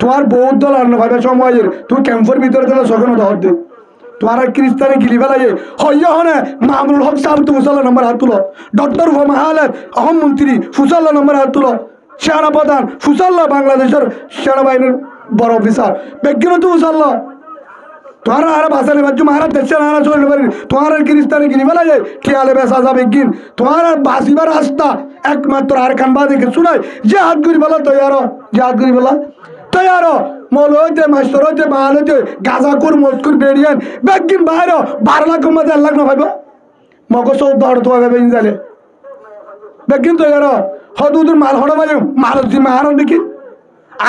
তোমার বহুত দল আর ভাবে সময়ের তুই ক্যাম্পের ভিতরে দিলে সখন দহর দে তোমার খ্রিস্টানে গিলি ফেলাইয়ে হইয়া হনে মামুনুল হক সাহেব তো মুসাল্লা নম্বর হাত তুলো ডক্টর মাহালের অহম মন্ত্রী ফুসাল্লা নম্বর হাত তুলো সেনা প্রধান ফুসাল্লা বাংলাদেশের সেনাবাহিনীর বড় অফিসার ব্যক্তিগত ফুসাল্লা তোমার আর বাসালে বাজু মারা দেশে না চলে পারি তোমার খ্রিস্টানে গিলি ফেলাইয়ে খেয়ালে বেসা যাবে গিন তোমার আর বাসিবার রাস্তা একমাত্র আর কানবা দেখে শুনাই যে হাত ঘুরি বলা তৈয়ার যে হাত ঘুরি বলা তৈয়ার মল হইতে মাস্টার হইতে বাহাল হইতে গাজাকুর মজকুর বেরিয়ান বেগিন বাইর 12 লাখ মধ্যে 1 লাখ না ভাইব মগ 14 তো ভাবে ইনজালে বেগিন তৈয়ার হদুদুর মাল হড়া বাজে মাল জিম্মাহার দেখি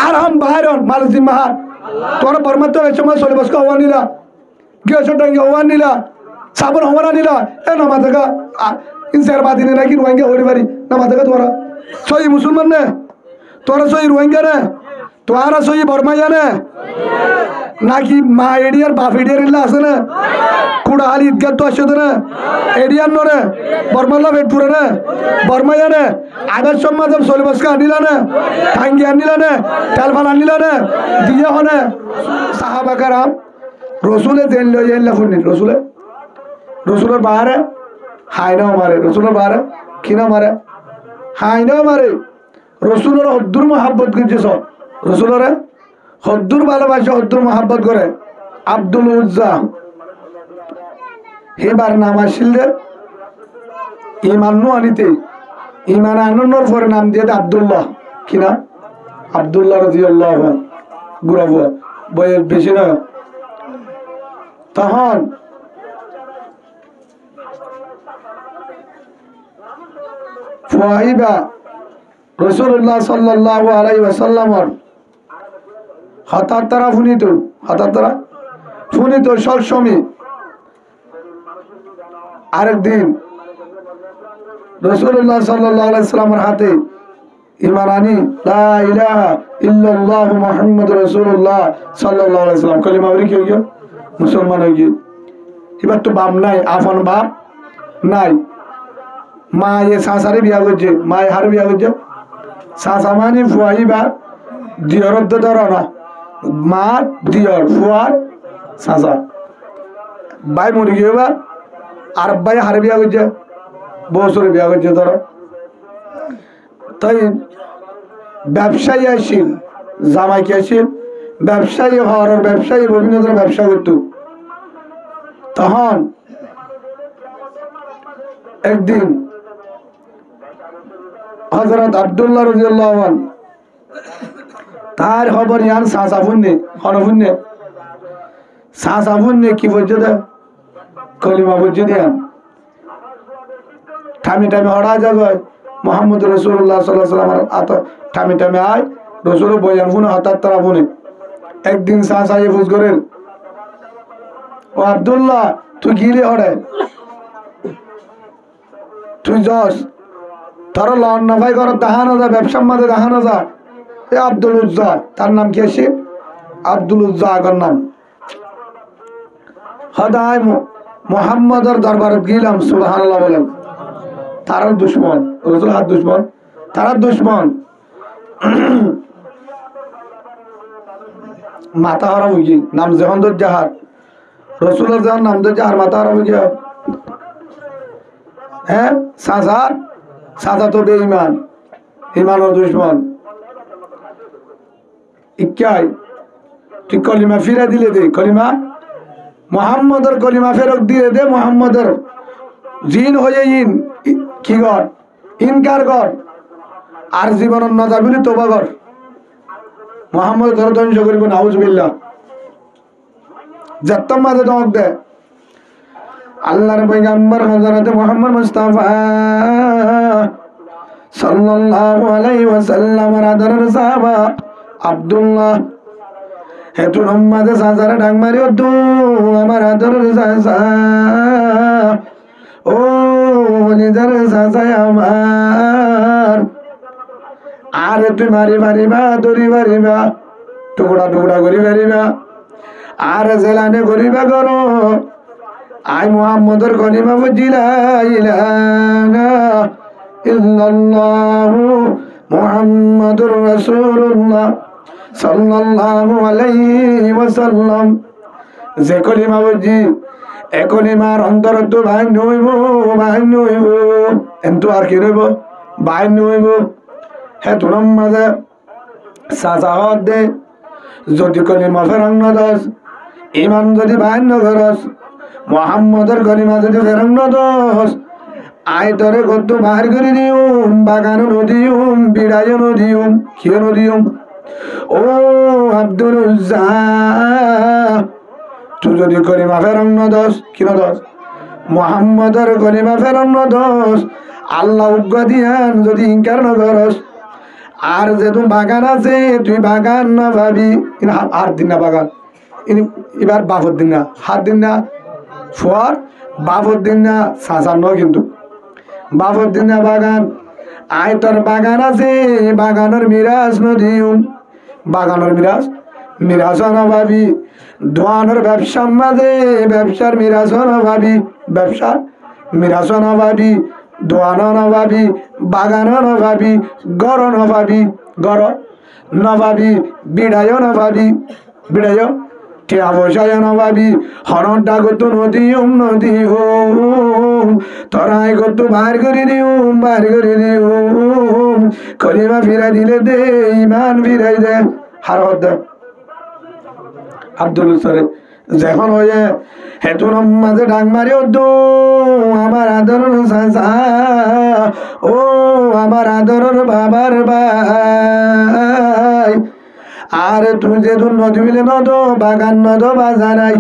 আর হাম বাইর মাল জিম্মাহার তোর পরমাত্ম এই সময় চলে বসকা হওয়া নিলা গেছো টাঙ্গে হওয়া নিলা সাবন হওয়া নিলা এ নামা দেখা ইনসার বাদিনে নাকি রোহিঙ্গা হরি পারি নামা দেখা তোরা সই মুসলমান নে তোরা সই রোহিঙ্গা নে তোরা সই বর্মাইয়া নে নাকি মা এডিয়ার বাপ এডিয়ার ইল্লা আছে না কুড়া হালি ঈদগাহ তো আসছে না এডিয়ার নরে বর্মাল্লা বেটপুরে না বর্মাইয়া নে আবার সমাজ চলে বসকা আনিলা না টাঙ্গি আনিলা না তেলফাল আনিলা না দিয়ে হনে সাহাবা কারাম রসুলে জেল লই এল্লা ফুনি রসুলের বাহারে হাইনাও মারে রসুলের বাহারে কিনা মারে হাইনাও মারে রসুলের হদ্দুর মহাব্বত করছে সব রসুলের হদ্দুর ভালোবাসা হদ্দুর মহাব্বত করে আব্দুল উজ্জা হেবার নাম আসলে ইমান নু আনিতে ইমান আনন্নর পরে নাম দিয়ে আব্দুল্লাহ কিনা আব্দুল্লাহ রাদিয়াল্লাহু আনহু গুরাব বয়স বেশি না তখন ফুয়াইবা রাসূলুল্লাহ সাল্লাল্লাহু আলাইহি ওয়াসাল্লামর হতাত্তরা ফুনিত সবসময় আরেকদিন রাসূলুল্লাহ সাল্লাল্লাহু আলাইহি ওয়াসাল্লামের হাতে ঈমান আনি লা ইলাহা ইল্লাল্লাহু মুহাম্মাদুর রাসূলুল্লাহ সাল্লাল্লাহু আলাইহি ওয়াসাল্লাম কলিমা বলি কি হইল মুসলমান হয়ে গিয়ে এবার তো বাপ নাই আফন বাপ নাই মা এ সাসারে বিয়া করছে মা হার বিয়া করছে সাসা মানে ফুয়াইবা দিয়র ধর না মা দিয়র ফুয়ার সাসা ভাই মরে গিয়ে এবার আর ভাই হারে বিয়া করছে বছরে বিয়া করছে ধরো তাই ব্যবসায়ী আসিল জামাইকে আসিল ব্যবসায়ী হওয়ার ব্যবসায়ী বিভিন্ন ধরনের ব্যবসা করত তখন একদিন হযরত আব্দুল্লাহ রাদিয়াল্লাহু আনহু তার খবর ইয়ান সাসাফুন্নে হনফুন্নে সাসাফুন্নে কি বলছে দে কলিমা বলছে দিয়ান ঠামি হড়া যাবে মুহাম্মদ রাসূলুল্লাহ সাল্লাল্লাহু আলাইহি ওয়াসাল্লাম আত ঠামি আয় রসুল বয়ান ফুনে হতাত্তরা ফুনে একদিন সাসা ইফুজ করেন ও আব্দুল্লাহ তুই গিলে হড়ে তুই যস তোর লন না ভাই কর দেখানো যা ব্যবসার মাঝে দেখানো যা এ আব্দুল উজ্জা তার নাম কি আছে আব্দুল উজ্জা আগর নাম হদায় মুহাম্মদের দরবারে গেলাম সুবহানাল্লাহ বলেন তারার দুশ্মন রসুল হাত দুশ্মন তারার দুশ্মন মাথা হারা হয়ে গিয়ে নাম যখন জাহার রসুলের যখন নাম জাহার মাথা হারা হয়ে গিয়ে হ্যাঁ সাজা তো বেঈমান ইমানের দুশ্মন ইকাই তুই কলিমা ফিরে দিলে দে কলিমা মুহাম্মদের কলিমা ফেরত দিয়ে দে মুহাম্মদের জিন হয়ে ইন কি কর ইনকার কর আর জীবনের না যাবি তোবা কর মুহাম্মদ ধরে ধ্বংস করিব নাউজুবিল্লাহ যত্তম মাঝে দমক দে আল্লাহর পয়গম্বর হযরত মুহাম্মদ মুস্তাফা সাল্লাল্লাহু আলাইহি ওয়াসাল্লাম আদরের সাহাবা আব্দুল্লাহ হেতু উম্মাদে সাজারে ডাং মারিও দু আমার আদরের সাসা ও নিজের সাসা আমার আর তুই মারি মারিবা দড়ি মারিবা টুকরা টুকরা করি মারিবা আর জেলানে করিবা করো আই মুহাম্মদের কলিমা বুঝিলা ইলাহা ইল্লাল্লাহু মুহাম্মাদুর রাসূলুল্লাহ সাল্লাল্লাহু আলাইহি ওয়াসাল্লাম যে কলিমা বুঝি এ কলিমার অন্তরত বাহিন হইব এন্তু আর কি রইব বাহিন হইব হে তুলম মাঝে সাজাহত দে যদি কলিমা ফেরং নদস ইমান যদি বাহিন নগরস মুহাম্মদের কলিমা যদি ফেরং নদস আই তরে কত বাহির করে দিউম বাগানো নদিউম বিড়াইও নদিউম কিয় নদিউম ও আব্দুল উজ্জাহ তুই যদি কলিমা ফেরং নদস কি নদস মুহাম্মদের কলিমা ফেরং নদস আল্লাহ উগ্র দিয়ান যদি ইনকার নগরস আর যে তুমি বাগান আছে তুই বাগান না ভাবি আর দিন না বাগান এবার বাপর দিন না হাত দিন না ফুয়ার বাপর দিন না সাঁচার নয় কিন্তু বাপর দিন না বাগান আয় তোর বাগান আছে বাগানের মিরাজ নদীম বাগানের মিরাজ নভাবি দোয়ানোর ব্যবসার মাঝে ব্যবসার মিরাজ নভাবি ব্যবসার মিরাজ নভাবি দোয়ানো নভাবি বাগানো নভাবি গড় নভাবি গড় নভাবি বিড়াইও নভাবি বিড়াইও টিয়া বসায় নভাবি হরণ ডাকতো নদীম তরাই কত বার করে দিউম কলিমা ফিরাই দিলে দে ইমান ফিরাই দে হার দে আব্দুল সরে যখন হয়ে হেতুন মাঝে ডাক মারি আমার আদরের চাচা ও আমার আদরের বাবার ভাই আর তুই যে নদী মিলে নদ বাগান নদ বাজা নাই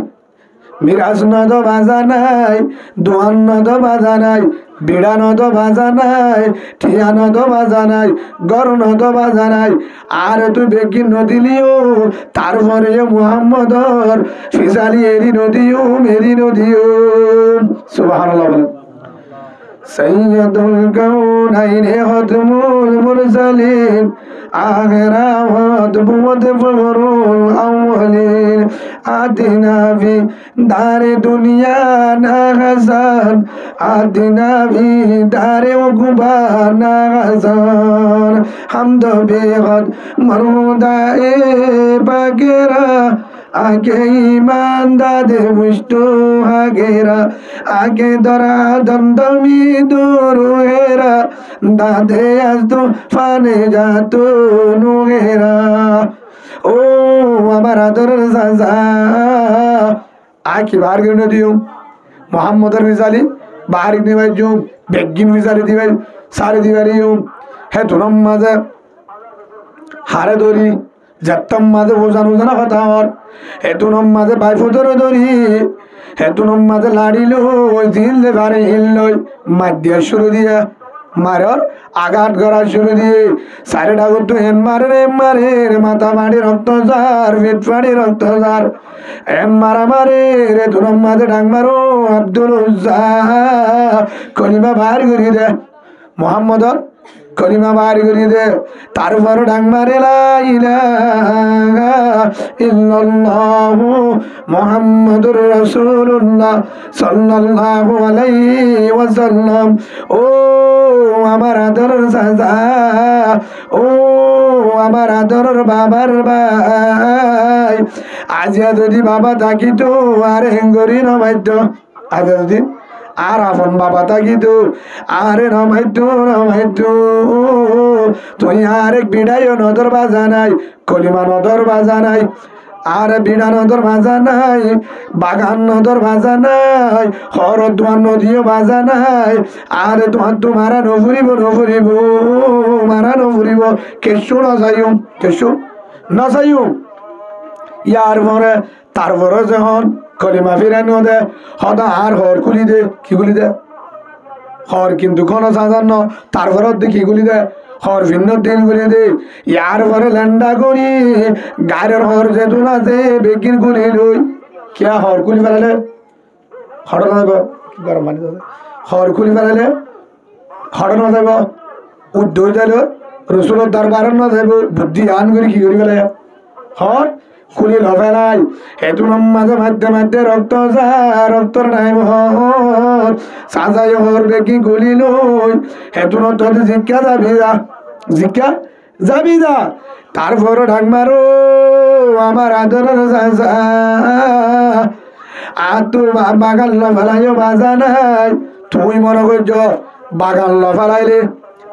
মিরাজ নদ বাজা নাই দোয়ান নদ বাজা নাই বিড়া নদ বাজা নাই ঠিয়া নদ বাজা নাই গড় নদ বাজা নাই আর তুই বেগি নদীলিও তারপরে মুহাম্মদর ফিজালি এরি নদীও সুবহানাল্লাহ বলেন সৈয়দুল কাউনাইন খতমুল মুরসালিন আখিরা ওয়াদবুদ ফখরুল আউয়ালিন আতিনা ফি দারে দুনিয়া না হাসান আতিনা ফি দারে উকবা না হাসান হামদ বিগদ মরুদায়ে বাগেরা আগে ইমান দাদে মুষ্টু হাগেরা আগে দরা দমদমি দুরুহেরা দাদে আজ তো ফানে যাতো নুহেরা ও আমার আদরের চাচা আকি বার করে দিও মোহাম্মদের মিজালি বাহারি দিবাই জুম বেগিন মিজালি দিবাই সারি দিবারিও হে তুনম মাঝে হারে ধরি যাত্তম মাঝে বোঝানো জানা কথা হর হেতুনম মাঝে বাইফোদর ধরি হেতুনম মাঝে লাড়িল জিললে বারে হিললই মার দিয়া শুরু দিয়া মারর আঘাত করা শুরু দিয়ে সারে ডাকুর তো হেন মারে মাথা মাড়ি রক্ত যার পেট ফাড়ি রক্ত যার এম মারা মারে রে তুনম মাঝে ডাক মারো আব্দুল উজ্জাহ কলিমা বাহার করি দে মোহাম্মদর কলিমা বাহার করি দে তারপর ডাক মারে লা ইলাহা ইল্লাল্লাহু মুহাম্মাদুর রাসূলুল্লাহ সাল্লাল্লাহু আলাইহি ওয়াসাল্লাম ও আমার আদরের চাচা ও আমার আদরের বাবার ভাই আজিয়া যদি বাবা থাকিত আর হেঙ্গরি নমাইত আজ যদি আর আপন বাবা থাকিত আরে নমাইত তুই আরেক বিড়াইও নদর বাজা নাই কলিমা নদর বাজা নাই আর বিড়া নদর বাজা নাই বাগান নদর বাজা নাই হরদ্বার নদীও বাজা নাই আর তোমার মারা নফুরিব মারা নফুরিব কেশু নসাইম ইয়ার পরে তারপরে যখন কলিমা ফিরানো দে হদা আর হর খুলি দে কি খুলি দে হর কিন্তু কোনো সাজান্ন তারপরে কি খুলি দে হর ভিন্ন দিন গুলি দে ইয়ার পরে ল্যান্ডা করি গাড়ির হর যেতুন আছে বেগিন গুলি লই কিয়া হর খুলি ফেলালে হর না দেব গরম পানি হর খুলি ফেলালে হর না দেব উদ্যোগ দিল রসুলের দরবার না দেব বুদ্ধি আন করি কি করি ফেলে হর খুলি লফেলাই হেতু মাঝে মাঝে রক্ত রক্তর নাই সাজাই হর বেগি গুলি লই হেতু নদী জিজ্ঞা যাবি যা তারপরও ডাক মারো আমার আদরের চাচা আর তো বাগান ফেলাইও বাজা নাই তুই মনে করছ বাগান ফেলাইলে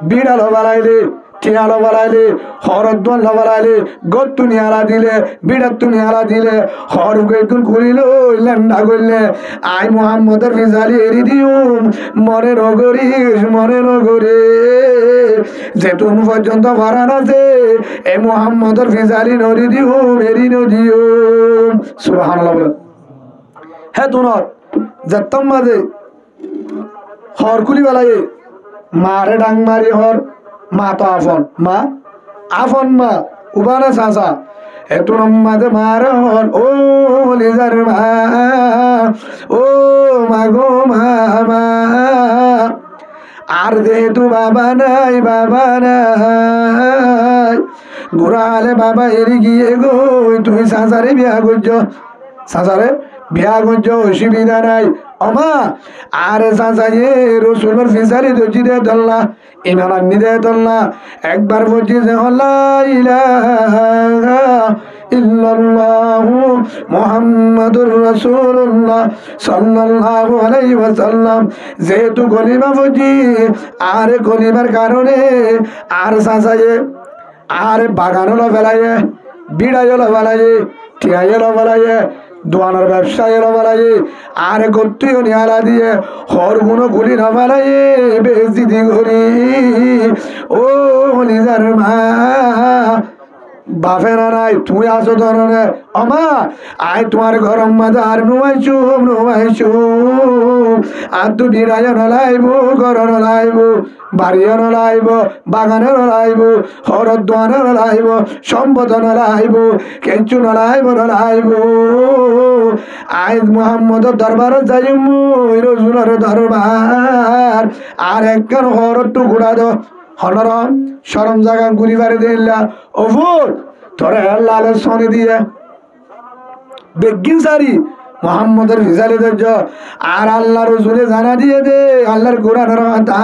বিড়াল ফেলাইলে টিয়াল ফেলাইলে হরদ্বান ফেলাইলে গত্তু নিয়ালা দিলে বিড়াত্তু নিয়ালা দিলে হরকে খুলিল লেন্ডা করলে আই মোহাম্মদের ফিজালি এরি দিউম মনে নগরিস মনে নগরে যেতুন পর্যন্ত ভাড়ান আছে এই মোহাম্মদের ফিজালি নদী দিউম এরি নদীম সুবহানাল্লাহ বলেন। হ্যাঁ তুনত যেতাম মাঝে হর খুলি বেলায় মারে ডাং মারি হর মা তো আফন মা আফন মা উবানা চাচা এত মাঝে মারে হর ও লিজার মা ও মা গো মা আর যেহেতু বাবা নাই ঘুরালে বাবা এরি গিয়ে গো তুই চাচারে বিয়া করছ চাচারে বিয়া করছ অসুবিধা নাই অমা আরে চাচাইয়ে রসুলের ফিসারি দর্জি দে দল্লা ইমান আন্নি দে দল্লা একবার বলছি যে ইল্লাল্লাহু মুহাম্মাদুর রাসূলুল্লাহ সাল্লাল্লাহু আলাইহি ওয়াসাল্লাম যেহেতু কলিমা বলছি আর কলিমার কারণে আর চাচাইয়ে আর বাগান হলো ফেলাইয়ে বিড়াই হলো ফেলাইয়ে টিয়াই হলো ফেলাইয়ে দোয়ানোর ব্যবসা এলো বেলায় আর গত্তুও নিয়ালা দিয়ে হরগুনো গুলি না বেলায় বেশি দি ঘুরি ও নিজার মা বাফেরা নাই তুমি আসো ধরনে অমা আই তোমার গরম মাঝে আর নুমাইছু আর তু বিড়াইও নলাইব ঘর নলাইব বাড়িও নলাইব বাগানে নলাইব হরদ দোয়ানে নলাইব সম্পদ নলাইব কেঁচু নলাইব আই মোহাম্মদের দরবার যাই মুই রসুলের দরবার আর একখান হরদ টুকুরা দো হনরম সরম জায়গা ঘুরি বাড়ি দিল্লা ওফুর তোরে লালে সনি দিয়ে বেগিন সারি মোহাম্মদের ফিসালি দর্জ আর আল্লাহ রসুলে জানা দিয়ে দে আল্লাহর কোরআনের কথা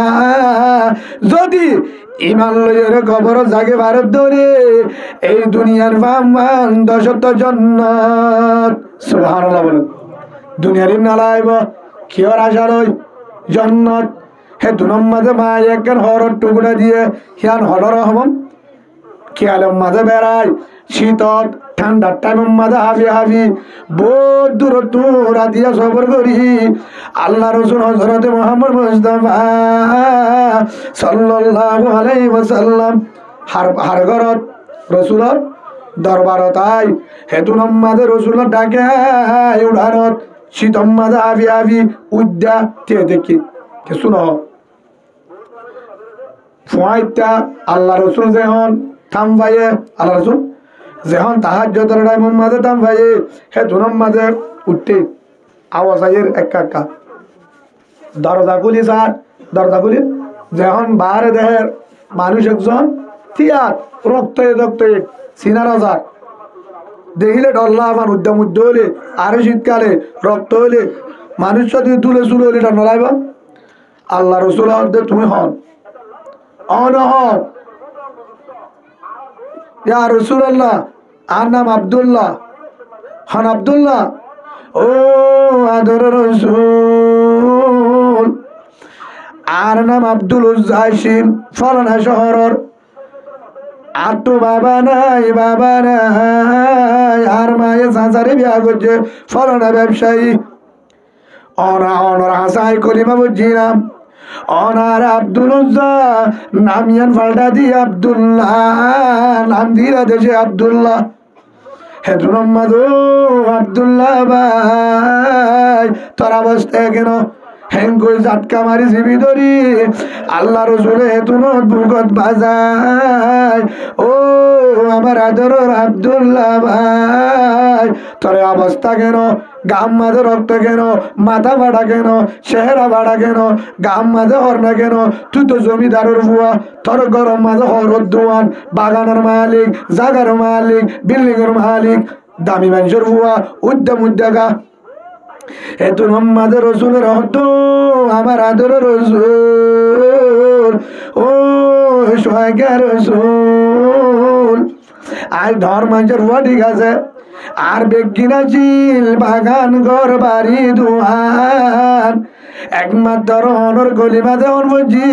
যদি ইমান লইয়ের খবর জাগে ভারত ধরে এই দুনিয়ার ফামান দশত জন্নত সুবহানাল্লাহ বলেন দুনিয়ারই নালাইব কিয়র আশা লই জন্নত হে দুনম মাঝে মা একখান হরর টুকরা দিয়ে হিয়ান হরর হবম খেয়ালের মাঝে বেড়াই শীতত ঠান্ডার টাইমের মাঝে হাফি বহুত দূরত্ব রাতিয়া সফর করি আল্লাহ রসুল হযরতে মুহাম্মদ মুস্তাফা সাল্লাল্লাহু আলাইহি ওয়াসাল্লাম হার ঘরত রসুলর দরবারত আই হেতু মাঝে রসুলর ডাকে উড়ানত শীতম মাঝে হাফি উদ্যা তে দেখি কে শুনো ফুয়াইতা আল্লাহ রসুল যেহন থাম ভাইয়ে আল্লাহ রসুল যেহন তাহাজ্জুদের টাইমের মাঝে থাম ভাইয়ে হে দুনম মাঝে উঠতে আওয়াজ আইয়ের একা দরজা খুলি স্যার দরজা খুলি যেহন বাহারে দেহের মানুষ একজন থিয়াত রক্ত সিনার হাজার দেখিলে ডল্লা আমার উদ্যম হইলে আরো শীতকালে রক্ত হইলে মানুষ যদি তুলে চুলে হইলে এটা নলাইব আল্লাহ রসুল তুমি হন অনহর ইয়া রাসূলুল্লাহ আর নাম আব্দুল্লাহ হন আব্দুল্লাহ ও আদর রসুল আর নাম আব্দুল উজ্জাসিম ফলানা শহরর আর তো বাবা নাই আর মায়ে চাচারে বিয়া করছে ফলানা ব্যবসায়ী অনার হাসাই করিমা বুঝছিলাম অনার আব্দুল উজ্জা নামিয়ান ফাল্টা দিয়ে আব্দুল্লাহ নাম দিয়া দেশে আব্দুল্লাহ হেদুর আব্দুল্লাহ ভাই তোর অবস্থায় কেন হেঙ্গুই জাটকা মারি জিবি ধরি আল্লাহ রসুলে হেতুন বুকত বাজায় ও আমার আদরের আব্দুল্লাহ ভাই তোর অবস্থা কেন গাম মাঝে রক্ত কেন মাথা বাড়া কেন চেহারা বাড়া কেন গাম মাঝে হর না কেন তুই তো জমিদারের বুয়া তোর গরম মাঝে হরদ দোয়ান বাগানের মালিক জাগার মালিক বিল্ডিং এর মালিক দামি মানুষের বুয়া উদ্যগা এতো মোহাম্মদ রসুলের হত আমার আদর রসুল ও সোহাগা রসুল আর ধর মানুষের হুয়া ঠিক আছে আর বেগিনা চিল বাগান ঘর বাড়ি দুয়ার একমাত্র অনর গলিমা যেমন বুঝি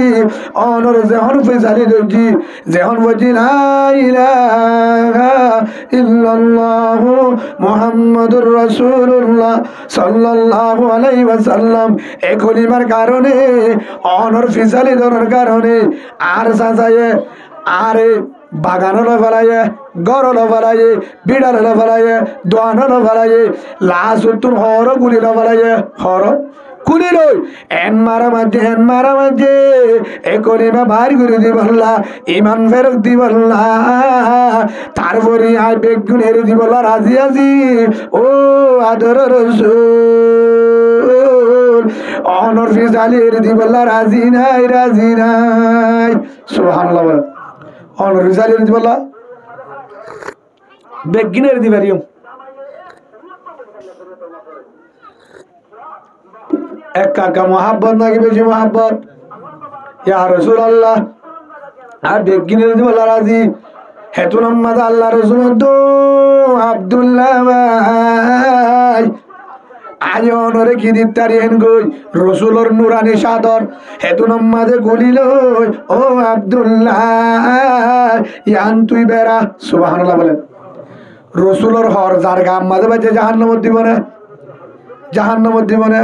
অনর যেমন ফেসালি দর্জি যেমন বুঝি লা ইলাহা ইল্লাল্লাহু মুহাম্মাদুর রাসূলুল্লাহ সাল্লাল্লাহু আলাইহি ওয়াসাল্লাম এই গলিমার কারণে অনর ফেসালি দেওয়ার কারণে আর সাজায়ে আরে বাগানও ফেলাইয়ে গরও ফেলাইয়ে বিড়ালও ফেলাইয়ে দোয়ানও ফেলাইয়ে লাশ উত্তর হর গুলি ফেলাইয়ে হর কুলি লই এন মারা মাঝে এ কলিমা ভার করে দিবল্লা ইমান ফেরক দিবল্লা তারপরে আয় বেগুন হেরে দিবল্লা রাজি আজি ও আদর রসুল অনর ফিজালি হেরে দিবল্লা রাজি নাই সুবহানাল্লাহ অনর ফিজালি হেরে দিবল্লা বেগুন হেরে দিবারিও এক কাকা মোহাব্বত নাকি বেশি মোহাব্বত ইয়া রাসূলুল্লাহ আর বেগিনে বলা রাজি হেতু নামাজ আল্লাহ রাসূল তো আব্দুল্লাহ ভাই আজ অনরে কি দিতারি হেন গই রাসূলের নূরানি সাদর হেতু নামাজে গলিল ও আব্দুল্লাহ ইয়ান তুই বেরা সুবহানাল্লাহ বলেন রাসূলের হর যার গাম মাঝে বাজে জাহান্নামত দিব না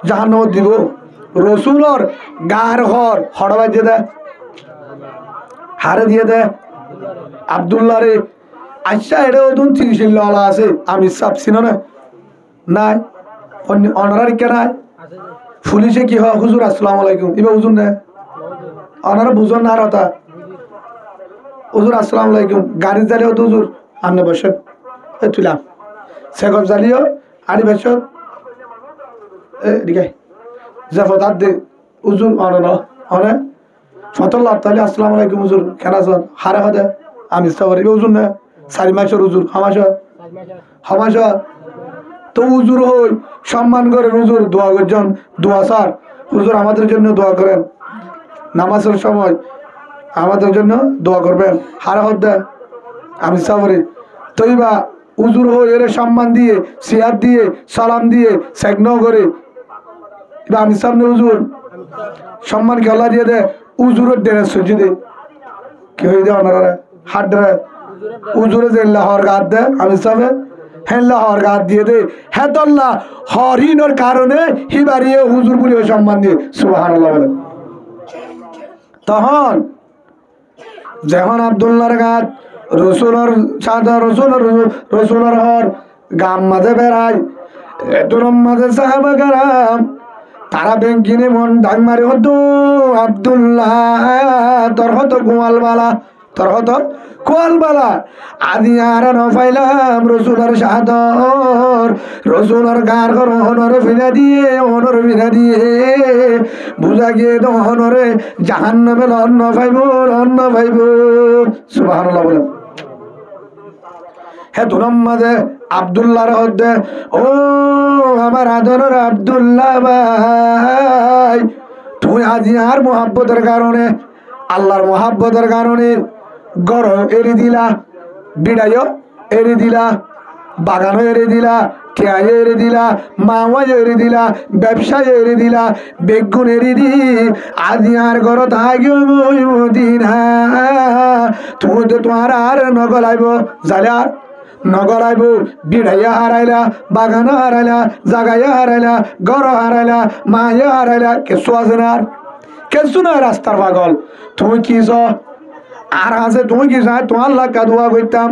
জাহান্নামত দিব রসুলর গার হর হড় বাজে দে হারে দিয়ে দে আব্দুল্লাহ রে আচ্ছা এটা ওদুন চিকিৎসা আছে আমি সাপ চিনো না নাই অনারার কে নাই পুলিশে কি হয় হুজুর আসসালামু আলাইকুম এবার হুজুর না অনারা বুঝন না রতা হুজুর আসসালামু আলাইকুম গাড়ি জ্বালিও তো হুজুর আন্নে বসেন এ তুলাম সেগব জ্বালিও আড়ি বসত এদিকে জাফতার দে হুজুর অনে ফতল্লাহ তাহলে আসসালামু আলাইকুম হুজুর কেন আছেন হারে হদে আমি সাবরি হুজুর না 4 মাসের হুজুর হামাশ তো হুজুর হই সম্মান করে হুজুর দোয়া করছেন দোয়া স্যার হুজুর আমাদের জন্য দোয়া করেন নামাজের সময় আমাদের জন্য দোয়া করবেন হারে হদে আমি সাবরি তৈবা হুজুর হই এর সম্মান দিয়ে সিয়াদ দিয়ে সালাম দিয়ে সেগন করে আমি সামনে হুজুর সম্মান খেলা দিয়ে দে হুজুরের ডেরে সজি দে কি হয়ে যায় ওনারা হাত ডেরে হুজুরে যে লাহর গাত দে আমি সামনে হ্যাঁ লাহর গাত দিয়ে দে হ্যাঁ দল্লা হরিণের কারণে হিবারিয়ে হুজুর বলে সম্মান দিয়ে সুবহানাল্লাহ বলে তখন যখন আব্দুল্লাহর গাত রসুলের সাদা রসুলের হর গাম মাঝে বেড়ায় এতুর মাঝে সাহাবা কারাম তারা বেঙ্কিনে মন ডাক মারি হতো আব্দুল্লাহ তোর হতো কোয়ালবালা আদি আর নফাইলাম রসুলের সাদর রসুলের গার ঘর অনরে ফিনা দিয়ে বুঝা গিয়ে তো অনরে জাহান্নামে অন্ন পাইব সুবহানাল্লাহ বলেন হে তুরম মাঝে আব্দুল্লাহর হদ্দে ও আমার আদরের আব্দুল্লাহ ভাই তুই আজি আর মোহাব্বতের কারণে আল্লাহর মোহাব্বতের কারণে গড় এড়ে দিলা বিড়াইও এড়ে দিলা বাগানও এড়ে দিলা খেয়াই এড়ে দিলা মাওয়াই এড়ে দিলা ব্যবসায় এড়ে দিলা বেগুন এড়ে দি আজি আর গড় থাকিও মদিনা তুমি তো তোমার আর নগলাইব জালার নগলাইব বিড়াইয়া হারাইলা বাগানও হারাইলা জাগাইয়া হারাইলা গড় হারাইলা মায়া হারাইলা কেসু আছে না কেসু নয় রাস্তার পাগল তুমি কি আর আছে তুমি কি চাই তোমার লাক্কা দোয়া করতাম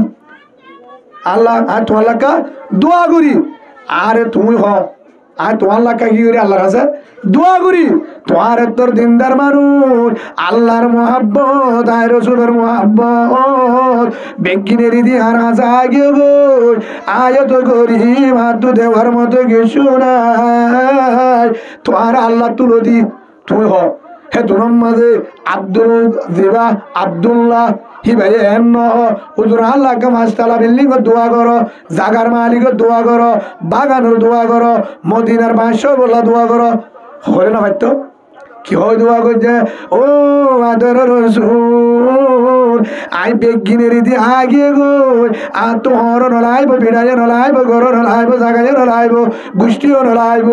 আল্লাহ আর তোমার লাক্কা দোয়া করি আরে তুমি আর তোমার লাক্কা কি করি আল্লাহর কাছে দোয়া করি তোমার তোর দিনদার মানুষ আল্লাহর মোহাব্বত আয় রসুলের মোহাব্বত বেগিনের দি আর আছে আগে বই আয়ত করি মাতু দেওয়ার মতো কিছু নাই তোমার আল্লাহ তুলো দি তুমি হে তোর মাঝে আব্দুল্লাহ হিবাই এন হুজুর আল্লাহ মাসতালা বিল্ডিং দোয়া করো জাগার মালিক দোয়া করো বাগানের দোয়া করো মদিনার বাঁশ বললা দোয়া করো হলে না ভাইতো কি হয় দোয়া করছে ও আদর রসুল আই বেগিনের ইতি আগে গো আর তো হর নলাইব বিড়াইয়ে নলাইব গর নলাইব জাগাইয়ে নলাইব গোষ্ঠীও নলাইব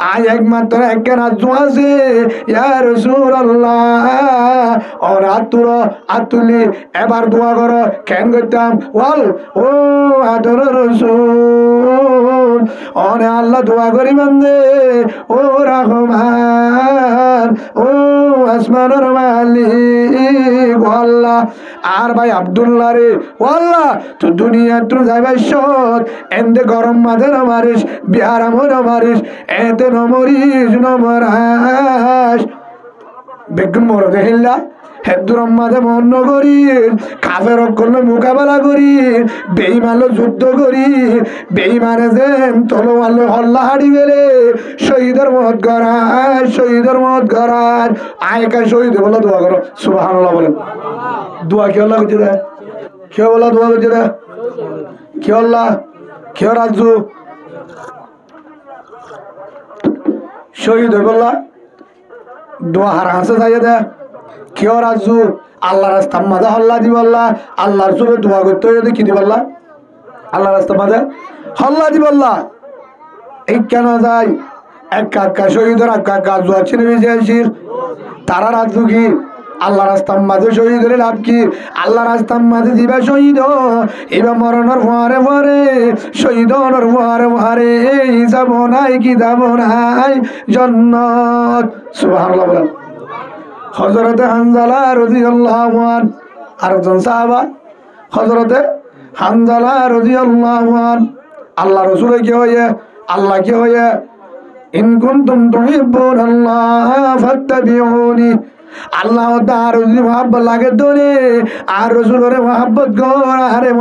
আই একমাত্র একখান আজু আছে ইয়া রাসূলুল্লাহ ওর আতুলি এবার দোয়া করো কেন করতাম ওয়াল ও আদর রসুল ওরে আল্লাহ দোয়া করি বান্দে ও রহমান ও আসমানের মালিক ও আল্লাহ আর ভাই আব্দুল্লাহ রে ও আল্লাহ তো দুনিয়া তো যাইবার সৎ এন্দে গরম মাঝে নমারিস বিহারামও নমারিস এতে নমরিস নমরাস বেগুন মর দেহিল্লা হেদুরম মাঝে মন্ন করি কাফের করলে মোকাবেলা করি বেইমালো যুদ্ধ করি বেইমানে যেন তলোয়ালে হল্লা হাড়ি গেলে শহীদের মত গড়ায় শহীদের মত গড়ায় আয়কা শহীদ বলে দোয়া করো সুবহানাল্লাহ বলেন দোয়া কি আল্লাহ করছে দেয় কেউ বলা দোয়া করছে দেয় কেউ আল্লাহ কেউ রাজু শহীদ হয়ে বললা দোয়া হার হাসে যাইয়ে দেয় কেউ রাজু আল্লাহ রাস্তা মাঝে হল্লা দিব আল্লাহ আল্লাহর জন্য দোয়া করতে হয়ে কি দিব আল্লাহ আল্লাহ রাস্তা মাঝে হল্লা দিব আল্লাহ এই কেন যায় এক কাকা শহীদের এক কাকা জোয়া চিনে বেশি তারা রাজু কি আল্লাহ রাস্তার মাঝে শহীদ হলে লাভ কি আল্লাহ রাস্তার মাঝে দিবা শহীদ এবার মরণের ফোয়ারে ফোয়ারে শহীদ ফোয়ারে ফোয়ারে যাব নাই কি যাব নাই জন্নত সুবহানাল্লাহ বলেন হযরতে হানজালা রাদিয়াল্লাহু আনহু আরেকজন সাহাবা হযরতে হানজালা রাদিয়াল্লাহু আনহু আল্লাহ রাসূলের কি হয়ে আল্লাহ কি হয়ে ইন কুনতুম তুহিব্বুনাল্লাহ ফাত্তাবিউনি আল্লাহ তার মহাব্বত লাগে তোরে আর রসুলরে মহাব্বত কর আরে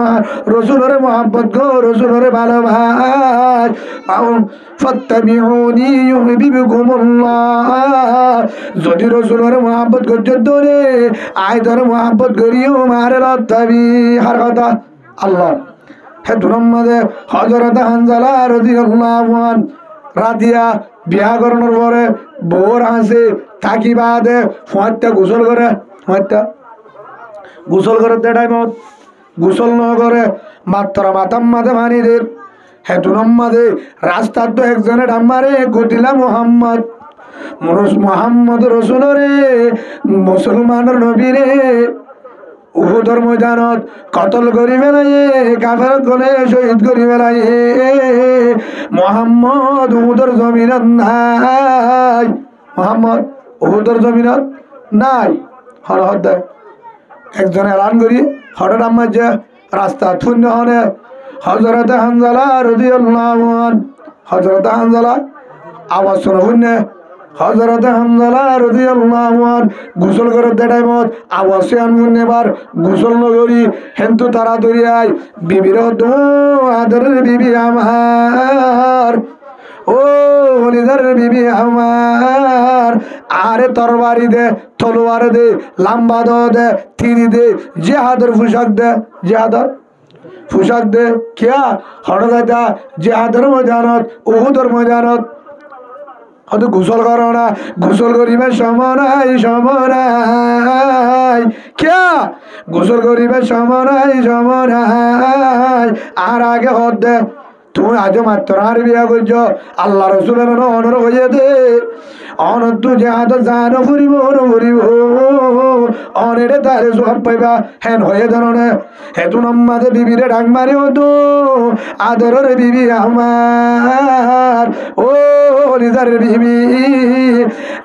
রসুলরে মহাব্বত কর রসুলরে ভালোবাস ফাত্তাবিউনি ইউহিব্বুকুমুল্লাহ যদি রসুলরে মহাব্বত করছো তোরে আই তোর মহাব্বত করিও মারে রত্তাবি হার কথা আল্লাহ হে দুরম্মাদে হযরত হানজালা রাদিয়াল্লাহু আনহু রাতিয়া বিয়া করানোর পরে বউর হাসে থাকি বাদে ফুয়ারটা গোসল করে ফুয়ারটা গোসল করে টাইমত গোসল ন করে মাত্র মাতাম মাঝে মানিদের হেতুনম মাঝে রাস্তার তো একজনে ডাম্মারে গতিলা মোহাম্মদ রসুল রে মুসলমানের নবীরে উহুদের ময়দানত কতল করি বেলাইয়ে কাফের গলে শহীদ করি বেলাইয়ে মোহাম্মদ উহুদের জমিনত নাই মোহাম্মদ উহুদের জমিনত নাই হরহদ দেয় একজন এলান করি হঠাৎ আমার যে রাস্তা শূন্য হনে হযরতে হানজালা রাদিয়াল্লাহু আনহু হযরতে হানজালা আওয়াজ শুনে শুনে হযরতে হানজালা রাদিয়াল্লাহু আনহু গোসল করে টাইমত আওয়াজ আনমুন এবার গোসল নগরী হেন্তু তারা দরিয়ায় বিবির দো আদরের বিবি আমার ও হলিদার বিবি আমার আরে তরবারি দে তলোয়ার দে লাম্বা দে তিরি দে জিহাদের পোশাক দে জিহাদের পোশাক দে কিয়া হঠাৎ জিহাদের ময়দানত উহুদের ময়দানত হয়তো গোসল করো না গোসল করিবে সমরাই সমরাই কিয়া গোসল করিবে সমরাই সমরাই আর আগে হদ দে তুমি আজ মাত্র আর বিয়া করছ আল্লাহ রসুলের অনর হয়ে দে অনর তু যাহাদ জানো ফুরিব ফুরিব অনেরে তারে সব পাইবা হেন হয়ে ধরনে হেতু নম্মাদে বিবিরে ডাক মারি হতো আদরের বিবি আমার ও হলিদারের বিবি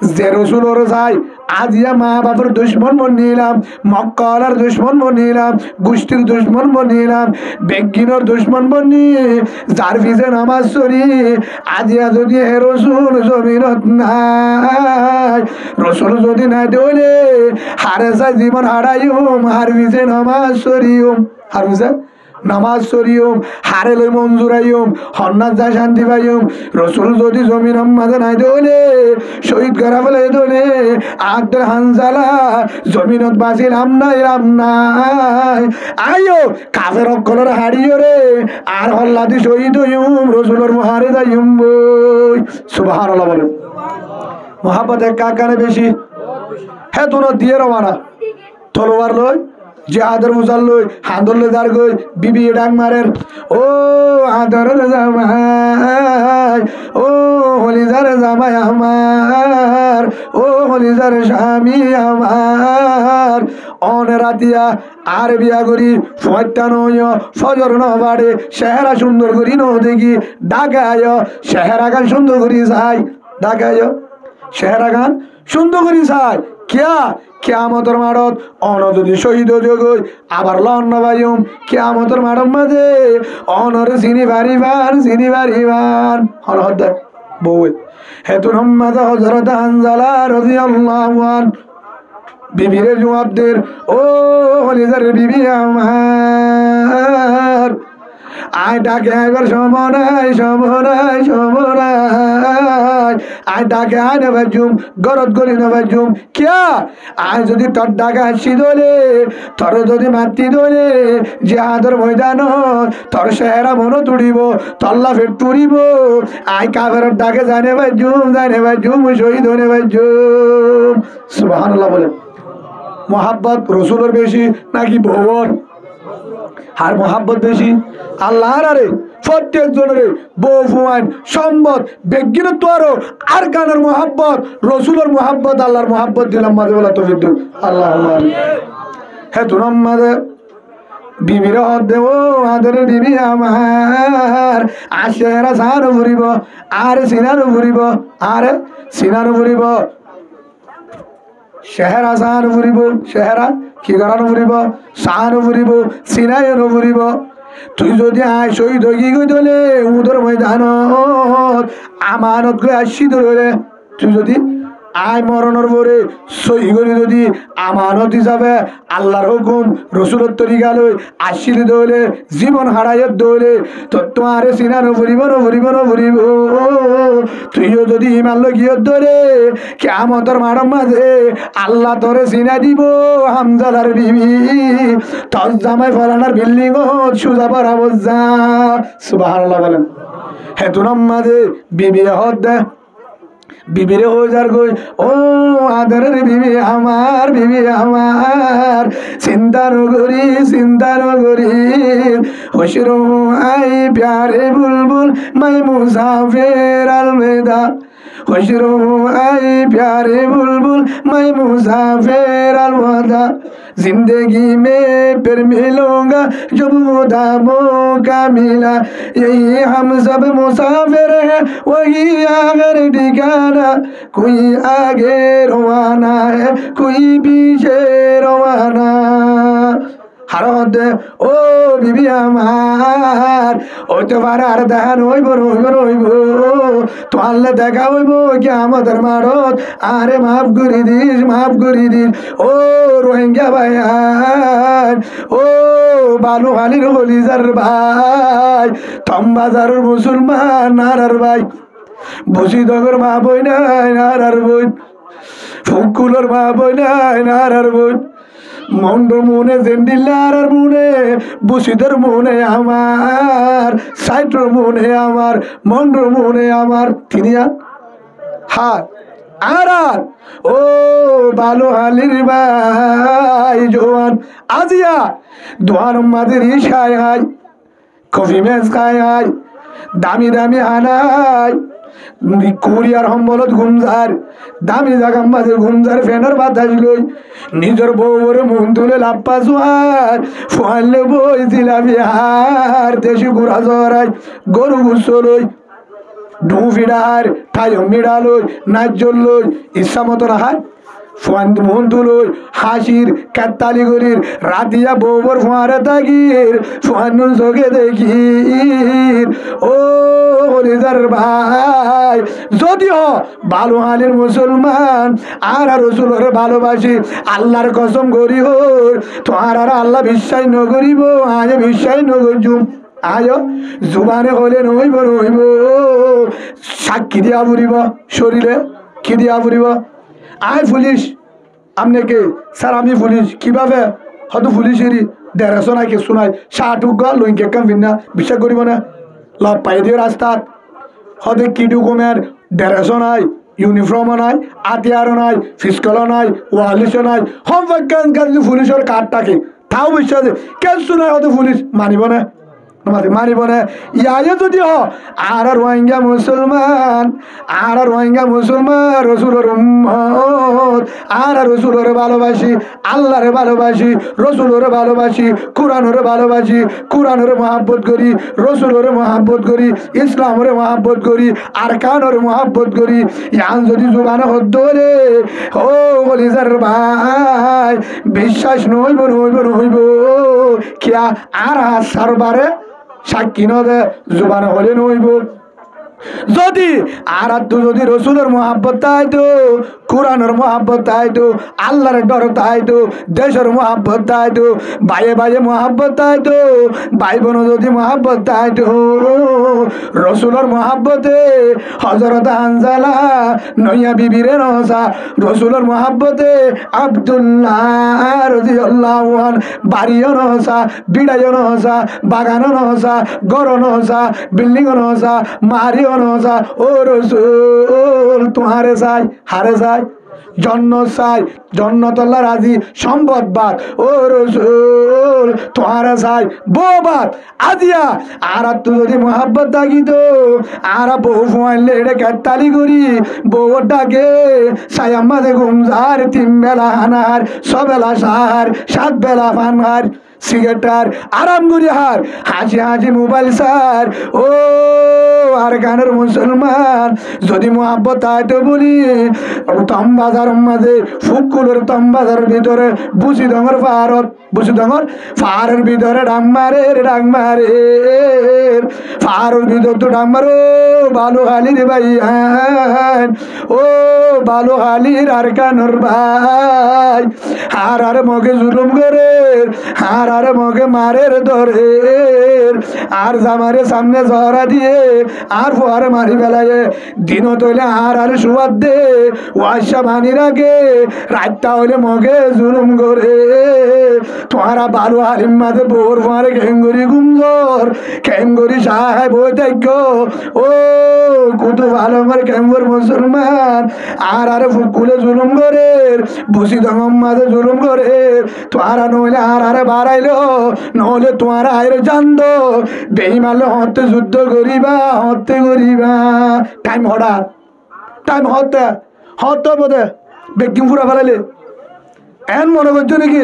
যে রসুলর চাই আজিয়া মা বাবার দুশ্মন বনিলাম মক্কার দুশ্মন বনিলাম গোষ্ঠীর দুশ্মন বনিলাম বেগিনর দুশ্মন বনি যার পিছে নামাজ চড়ি আজিয়া যদি হে রসুল জমিনত নাই রসুল যদি নাই দলে হারে চাই জীবন হারাইম হার পিছে নামাজ চড়িম হার পিছে নামাজ চড়িম হারে লই মঞ্জুরাইম হন্নাত যা শান্তি পাইম রসুল যদি জমিন মাঝে নাই দলে শহীদ করা ফেলে দলে আদর হানজালা জমিনত বাঁচিলাম নাই রাম নাই আইও কাফের অকলের হারিও রে আর হল্লাদি শহীদ হইম রসুলের মহারে যাইম বই সুবহানাল্লাহ বলেন মোহাব্বত কাকানে বেশি হ্যাঁ তোর দিয়ে রওয়ানা তলোয়ার লই জিহাদের মুজাল লই হান্দর লই দার গই বিবি ডাং মারের ও আদরের জামাই ও হলিজার জামাই আমার ও হলিজার স্বামী আমার অন রাতিয়া আর বিয়া করি ফয়টা নয় ফজর ন বাড়ে চেহারা সুন্দর করি ন দেখি ঢাকায় চেহারা গান সুন্দর করি যাই ঢাকায় চেহারা গান সুন্দর করি যাই কিয়ামতের মাঠত অন যদি শহীদ যোগই আবার লন্ন বাইম কিয়ামতের মাঠর মাঝে অনর চিনি বাড়িবার হনহদ বউ হেতু মোহাম্মদ হযরত হানজালা রাদিয়াল্লাহু আনহু বিবিরে জবাবদের ও হলিজার বিবি আমার আয় ডাকে আইবার সমনাই আয় ডাকে আয় না বাজুম গরদ গলি না বাজুম কিয়া আয় যদি তোর ডাকে হাসি দোলে তোর যদি মাতি দোলে যে আদর ময়দান তোর চেহারা মনো তুড়িব তল্লা ফেট তুড়িব আয় কাবের ডাকে জানে বাজুম শহীদ হনে বাজুম সুবহানাল্লাহ বলে মোহাব্বত রসুলের বেশি নাকি বউর আর মোহাব্বত বেশি আল্লাহর আরে প্রত্যেক জনের বউ ফুয়ান সম্পদ বেগিনত আরো আর গানের মোহাব্বত রসুলের মোহাব্বত আল্লাহর মোহাব্বত দিলাম মাঝে বলা তো কিন্তু আল্লাহ হ্যাঁ তোর মাঝে বিবির দেব আদর বিবি আমার আশেরা সারো ঘুরিব আর সিনারো ঘুরিব চেহারা সাহানো ফুরিব চেহারা কি করানো ফুরিব সাহানো ফুরিব সিনাইনো ফুরিব তুই যদি আয় শহীদ কি গই দলে উদর ময়দান আমানত গই আসি ধরে তুই যদি আয় মরণের পরে সহি করি যদি আমানত হিসাবে আল্লাহর হুকুম রসুলের তরিকা লই আসিল দলে জীবন হারাইয়ের দলে তো তোমার সিনানো ফুরিব তুইও যদি ইমান লগিয়ত ধরে কিয়ামতের মাঠের মাঝে আল্লাহ তোরে চিনা দিব হামজালার বিবি তোর জামাই ফলানার বিল্ডিং সুজা পড়াবো যা সুবহানাল্লাহ বলেন হেতুর মাঝে বিবি হদ দে বিবিরে হয়ে যার গই ও আদরের বিবি আমার চিন্তা নগরী খুশরো আই প্যারে বুলবুল মাই মুসাফির আলমেদা खुशरू आई प्यारे बुलबुल मैं मुसाफिर अलविदा जिंदगी में फिर मिलूंगा जब खुदा मौका मिला यही हम सब मुसाफिर हैं वही आखिर ठिकाना कोई आगे रवाना है कोई पीछे रवाना হারদ ও বিবি আমার ওইতে পারে আর দেখান হইব তো আল্লাহ দেখা হইব কি আমাদের মারত আরে মাফ করি দিস ও রোহিঙ্গা ভাইয়ান ও বালু হালির হলিজার ভাই তম্বাজারের মুসলমান নারার ভাই বসিদগর মা বই নাই নারার বই ফুকুলোর মা বই নাই নারার বই মন্ডর মনে জেন্ডিলার মনে বসিদের মনে আমার সাইটর মনে আমার মন্ডর মনে আমার তিনি হাত আর ও বালো হালির ভাই জোয়ান আজিয়া দোয়ার মাদের ইশায় হাই কফি মেজ খায় হাই দামি হানাই কুরিয়ার সম্বলত ঘুমঝার দামি জাগাম মাঝে ঘুমঝার ফেনের বাতাস লই নিজের বউরে মন তুলে লাপ্পা জোয়ার ফুয়ালে বই জিলাপি হার দেশি গুড়া জরাই গরু গুচ্ছ লই ঢু ফিডার ঠাইম মিড়া লই নাচ লই ইচ্ছা মতো রাহার ফুয়ান মন তুলই হাসির কাত্তালি গরির রাতিয়া বউবর ফুয়ারে তাগির ফুয়ানুর চোখে দেখির ও হলিজার ভাই যদিও ভালো হালের মুসলমান আর রসুলের ভালোবাসি আল্লাহর কসম করি হোর তোমার আর আল্লাহ বিশ্বাস নকরিব আজ বিশ্বাস নকরজুম আয় জুবানে হলে নইব সাক্ষী দিয়া ফুরিব শরীরে কি দিয়া ফুরিব আয় পুলিশ আপনি কে স্যার আমি পুলিশ কিভাবে হয়তো পুলিশেরই দেড়শো নাই কে শোনায় শাহটুক লইকে কাম ভিন্না বিশ্বাস করিব না লাভ পাই দিয়ে রাস্তাত হতে কিটু কমের দেড়শো নাই ইউনিফর্মও নাই, আতিয়ারও নাই, ফিসকলও নাই, ওয়ালিশও নাই, হোমওয়ার্ক যদি পুলিশের কার্ড থাকে তাও বিশ্বাস কেসু নাই, হয়তো পুলিশ মানিব না, মারিব না। ইয়ে যদি আর রোহিঙ্গা মুসলমান, আর রোহিঙ্গা মুসলমান রসুলের উম্মত, আর রসুলের ভালোবাসি, আল্লাহরে ভালোবাসি, রসুলের ভালোবাসি, কোরআনের ভালোবাসি, কোরআনের মহাব্বত করি, রসুলের মহাব্বত করি, ইসলামের মহাব্বত করি, আর কানের মহাব্বত করি। ইয়ান যদি জুবান হদ্দরে ও কলিজার ভাই বিশ্বাস নইব নইব নইব কিয়া আর সারবারে সাক্ষী নদে জুবান হলে নইব। যদি আর যদি রসুলের মহাব্বত তাইতো, কোরআনের মহাব্বত তাইতো, আল্লাহর ডর তাইতো, দেশের মহাব্বত তাইতো, বাইয়ে বাইয়ে মহাব্বত তাইতো, ভাই বোন যদি মহাব্বত তাইতো, রসুলের মহাব্বতে হজরত হানজালা নইয়া বিবিরে নসা, রসুলের মহাব্বতে আব্দুল্লাহ রাদিয়াল্লাহু আনহু বাড়িও নসা, বিড়াইও নসা, বাগানও নসা, গরও নসা, বিল্ডিংও নসা, মারি ও রসুল তোমারে চাই, হারে চাই, জন্ন চাই, জন্নতল্লা রাজি, সম্পদবাদ ও রসুল তোমারে চাই, বৌবাদ আজিয়া। আর তুই যদি মহাব্বত থাকিত আর বউ ফুয়াইলে এটা কেতালি করি বউ ডাকে সায়াম্মাদে ঘুমঝার, 3 বেলা হানার, 6 বেলা সাহার, 7 বেলা ফানহার, সিগারেটার আরাম করি হার, হাসি হাসি মোবাইল সার। ও আর গানের মুসলমান যদি মহাব্বত আইতো বলি তমবাজার মাঝে ফুকুলের তমবাজার ভিতরে বুসি ডঙর পাহাড়ত, বুসি ডঙর পাহাড়ের ভিতরে ডাংমারে ডাংমারে পাহাড়ের ভিতর তো ডাংমারো বালু হালির ভাই, ও বালু হালির আর কানোর ভাই, আর আর মগে জুলুম করে, আর আর মগে মারের ধরে, আর জামারে সামনে জহরা দিয়ে আর ফোয়ারে মারি বেলায় দিন তৈলে আর আর সুবাদ দে ওয়াশা ভানি রাখে, রাতটা হইলে মগে জুলুম করে। তোমারা বালু হালিম মাঝে বোর ফোয়ারে খেঙ্গরি গুমজর, খেঙ্গরি সাহেব বই থাক্য ও কত ভালো করে খেঙ্গর মুসলমান, আর আর ফুকুলে জুলুম করে, বুসি দঙম মাঝে জুলুম করে। তোমারা নইলে আর আরে বাড়াইলো, নহলে তোমার আয়ের জানদ বেইমালে হতে যুদ্ধ করিবা, হতে করিবা। টাইম হঠাৎ টাইম হতে হতে বোধে বেকিং ফুরা ফেলাইলে এন মনে করছো নাকি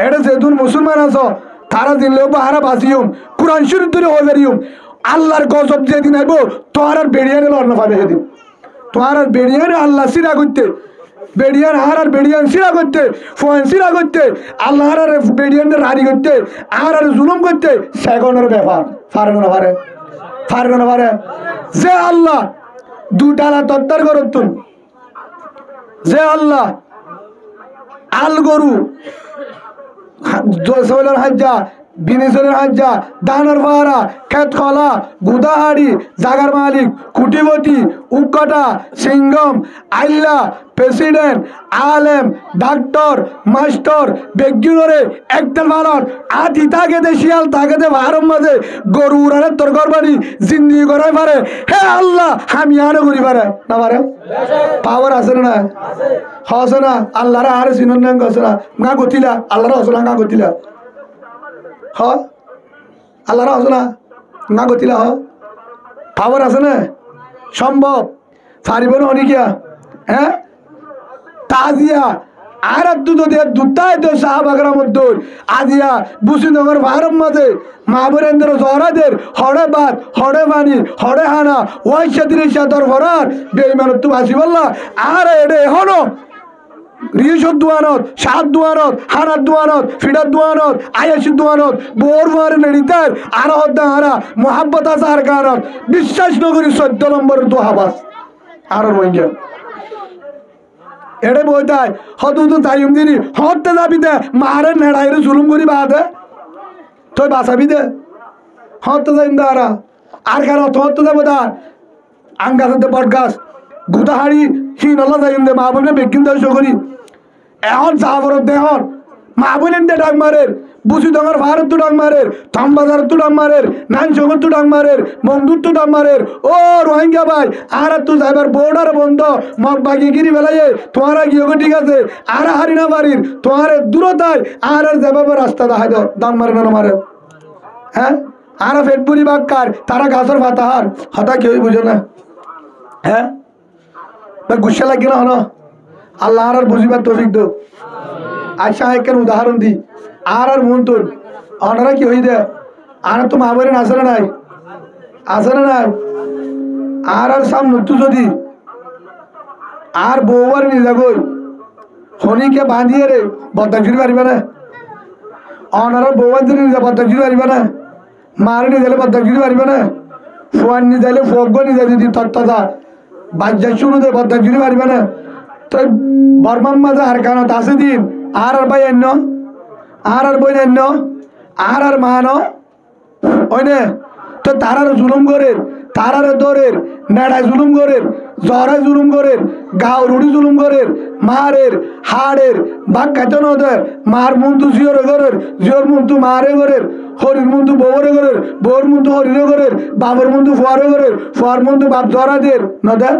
এটা যেতুন মুসলমান আছো তারা দিলেও বাহারা বাঁচিয়ম, কোরআন শরীফ ধরে হয়ে বেরিয়ম। আল্লাহর গজব যেদিন আইব তোমার আর বেরিয়ে গেল অন্য পাবে সেদিন, তোমার আর বেরিয়ে আল্লাহ সিরা করতে, বেডিয়ান আর আর বেডিয়ান সিরা করতে, ফোন সিরা করতে, আল্লাহ আর বেডিয়ানদের রাড়ি করতে, আর আর জুলুম করতে, সেগনের ব্যাপার পারে না পারে, পারবে না পারে। যে আল্লাহ দুটালা তত্তার করতুন, যে আল্লাহ আল গরু জয়সলের হাজ্জা, বিনেশ্বরের হাজ্জা, দানার পাহারা, খেত খলা, গুদাহাড়ি, জাগার মালিক, কুটিপতি, উক্কটা, সিংগম, আইল্লা, প্রেসিডেন্ট, আলেম, ডাক্তার, মাস্টার, বেগিনরে একদল ভারত আদি তাকে দে শিয়াল তাকে দে ভারম মাঝে গরু উড়ানের তোর গরবানি জিন্দিগি করাই পারে। হে আল্লাহ আমি আরো করি পারে না পারে, পাওয়ার আছে না হসে না, আল্লাহরা আরে চিনন না গছে না গা গতিলা, আল্লাহরা হসে না গা গতিলা, হ আল্লাহরা হসে না গা গতিলা, হ পাওয়ার আছে না, সম্ভব পারিব না অনেকিয়া। হ্যাঁ তাজিয়া আর দুটাই তো সাহাবাগরা মধ্যে আজিয়া বুসিনগর ভারম মাঝে মাহবুরেন্দ্র জহরাদের হড়ে বাদ হড়ে বাণী হড়ে হানা ওই সাথে সাদর ভরার বেইমানত তো বাসি বললা আর এডে হনো রিয়সর দুয়ানত, সাত দুয়ানত, হানার দুয়ানত, ফিডার দুয়ানত, আয়াসির দুয়ানত, বোর মারে নেড়িতার আর হদ্দা হারা মোহাব্বত আছে আর কারণত বিশ্বাস নগরী 14 নম্বরের দোহাবাস আর রোহিঙ্গা এড়ে বইতায় হতু তো তাইম দিনি হতে যাবি দে মারে নেড়াইরে জুলুম করি বাদে তুই বাঁচাবি দে হতে যাইম দাঁড়া আর কারণ হতে যাবো তার আম গাছের বট গাছ গুদাহাড়ি হিনলা যাইম দে মা বোনে বেকিন দেয় করি এখন যাবর দেহন মা বোনেন দে ডাক মারের বুঝি তোমার ভারত তো ডাং মারের, থামবাজার তো ডাং মারের, নানসঙ্গর তো ডাং মারের, মংদুর তো ডাং মারের। ও রোহিঙ্গা ভাই, আর তো যাইবার বর্ডার বন্ধ, মগ বাগিয়ে গিরি বেলাইয়ে তোমারা গিয়ে ঠিক আছে, আর হারি না বাড়ির তোমার দূরতায় আর যাবার রাস্তা দেখা দাও, দাম মারে না মারে। হ্যাঁ, আর ফেটপুরি বাক্কার তারা গাছর ফাতাহার হতা কেউ বুঝো না। হ্যাঁ, গুসা লাগে না হলো আল্লাহ আর বুঝিবার তৌফিক দো। আচ্ছা একখান উদাহরণ দিই, আর মন তোর ওনারা কি হই দে, আর তো মা বোনের আসে না নাই, আসে না নাই, আর সামনে তুই যদি আর বউবার নিজা গই শনিকে বাঁধিয়ে রে বদনাম শুরু পারিবে না, অনারা বউবার যদি নিজে বদনাম শুরু পারিবে না, মারে নিয়ে যাইলে বদনাম শুরু পারিবে না, ফোয়ার নিয়ে যাইলে ফোক নিয়ে যদি তত্তা বাজ্যা শুরু দেয় বদনাম শুরু পারিবে না। তো বর্মার মাঝে আর কানত আছে দিন আর ভাই অন্য আর বই অন্য আর মান ওই নে, তো তারার জুলুম করের, তারার দরের নেড়ায় জুলুম করের, জ্বরায় জুলুম করের, গাও রুড়ি জুলুম করের, মারের হাড়ের বাঘ খাইতে নদের, মার মন্তু জিওরে করের, জিওর মন্তু মারে করের, হরির মন্তু বউরে করের, বউর মন্তু হরিরে করের, বাবর মন্তু ফুয়ারে করের, ফুয়ার মন্তু বাপ জ্বরা দের নদের।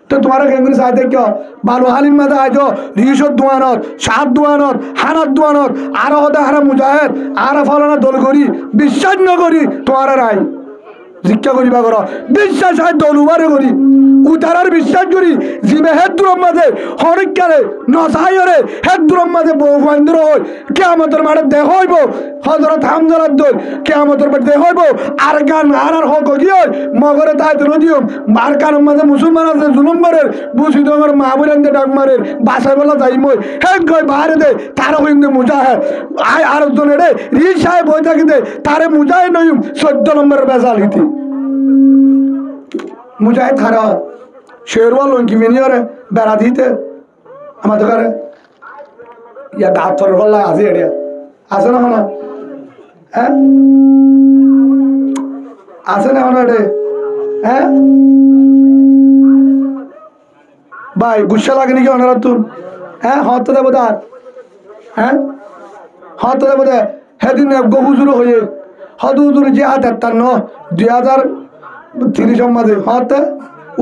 তো তোমার কেন্দ্র চাইতে কেউ বালু হালিম মাঝে আইজ রিসত দোয়ানত, সাত দোয়ানত, হানাত দোয়ানত, আর হতে হারা মুজাহেদ আর ফলানা দল করি বিশ্বাস ন করি তোমার রায় শিক্ষা করিবা কর বিশ্বাস হয় দলুবারে করি উতারার বিশ্বাস করি জিবে হেদুরম মাঝে হরিকারে নসাইরে হেদুরম মাঝে বহু ফাইন্দ্র হয় কে আমাদের মাঠে দেখ হইব হজরত হামজার দল কে আমাদের মাঠে দেখ হইব আর গান আর হক গিয়ে মগরে তাই দিও মার কানের মাঝে মুসলমান আছে জুলুম করে বুঝি তোমার মা বোনের ডাক মারের বাসায় বলা যাই মই হ্যাঁ কই বাইরে দে তারা হইন্দে মুজাহে আয় আর জনে রে রিসায় বই থাকি দে তারে মুজাহে নইম 14 নম্বরের বেজাল হিতি মুজাহিদ খারা শেরওয়া লঙ্কি মিনিয়রে বেড়া দিতে আমাদের ঘরে ইয়া গাছ থর ফল্লা আছে এরিয়া আছে না মনে হ্যাঁ আছে না মনে এটে হ্যাঁ ভাই গুসা লাগে নাকি ওনারা তুন হ্যাঁ হত দেবো তার হ্যাঁ হত দেবো দে সেদিন গহুজুরো হয়ে হদুজুর যে হাত তার ন 2030 মাঝে হতে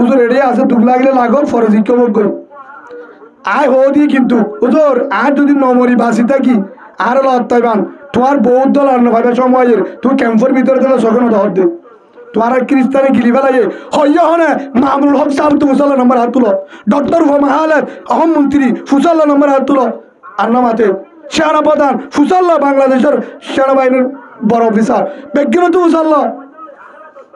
উজুর এড়িয়ে আছে দুঃখ লাগলে লাগো ফরজি কেউ গই আয় হো দি কিন্তু উজুর আর যদি নমরি বাসি থাকি আর লত্তাইবান তোমার বহুত দল আর ভাবে সময়ের তুই ক্যাম্পের ভিতরে দিলে সখন ধর দে তোমার খ্রিস্টানে গিলি ফেলাইয়ে হইয়া হনে মামুনুল হক সাহেব তুমি ফুসাল্লা নম্বর হাত তুলো ডক্টর মাহালের অহম মন্ত্রী ফুসাল্লা নম্বর হাত তুলো আর নামাতে সেনা প্রধান ফুসাল্লা বাংলাদেশের সেনাবাহিনীর বড় অফিসার বিজ্ঞান তো ফুসাল্লা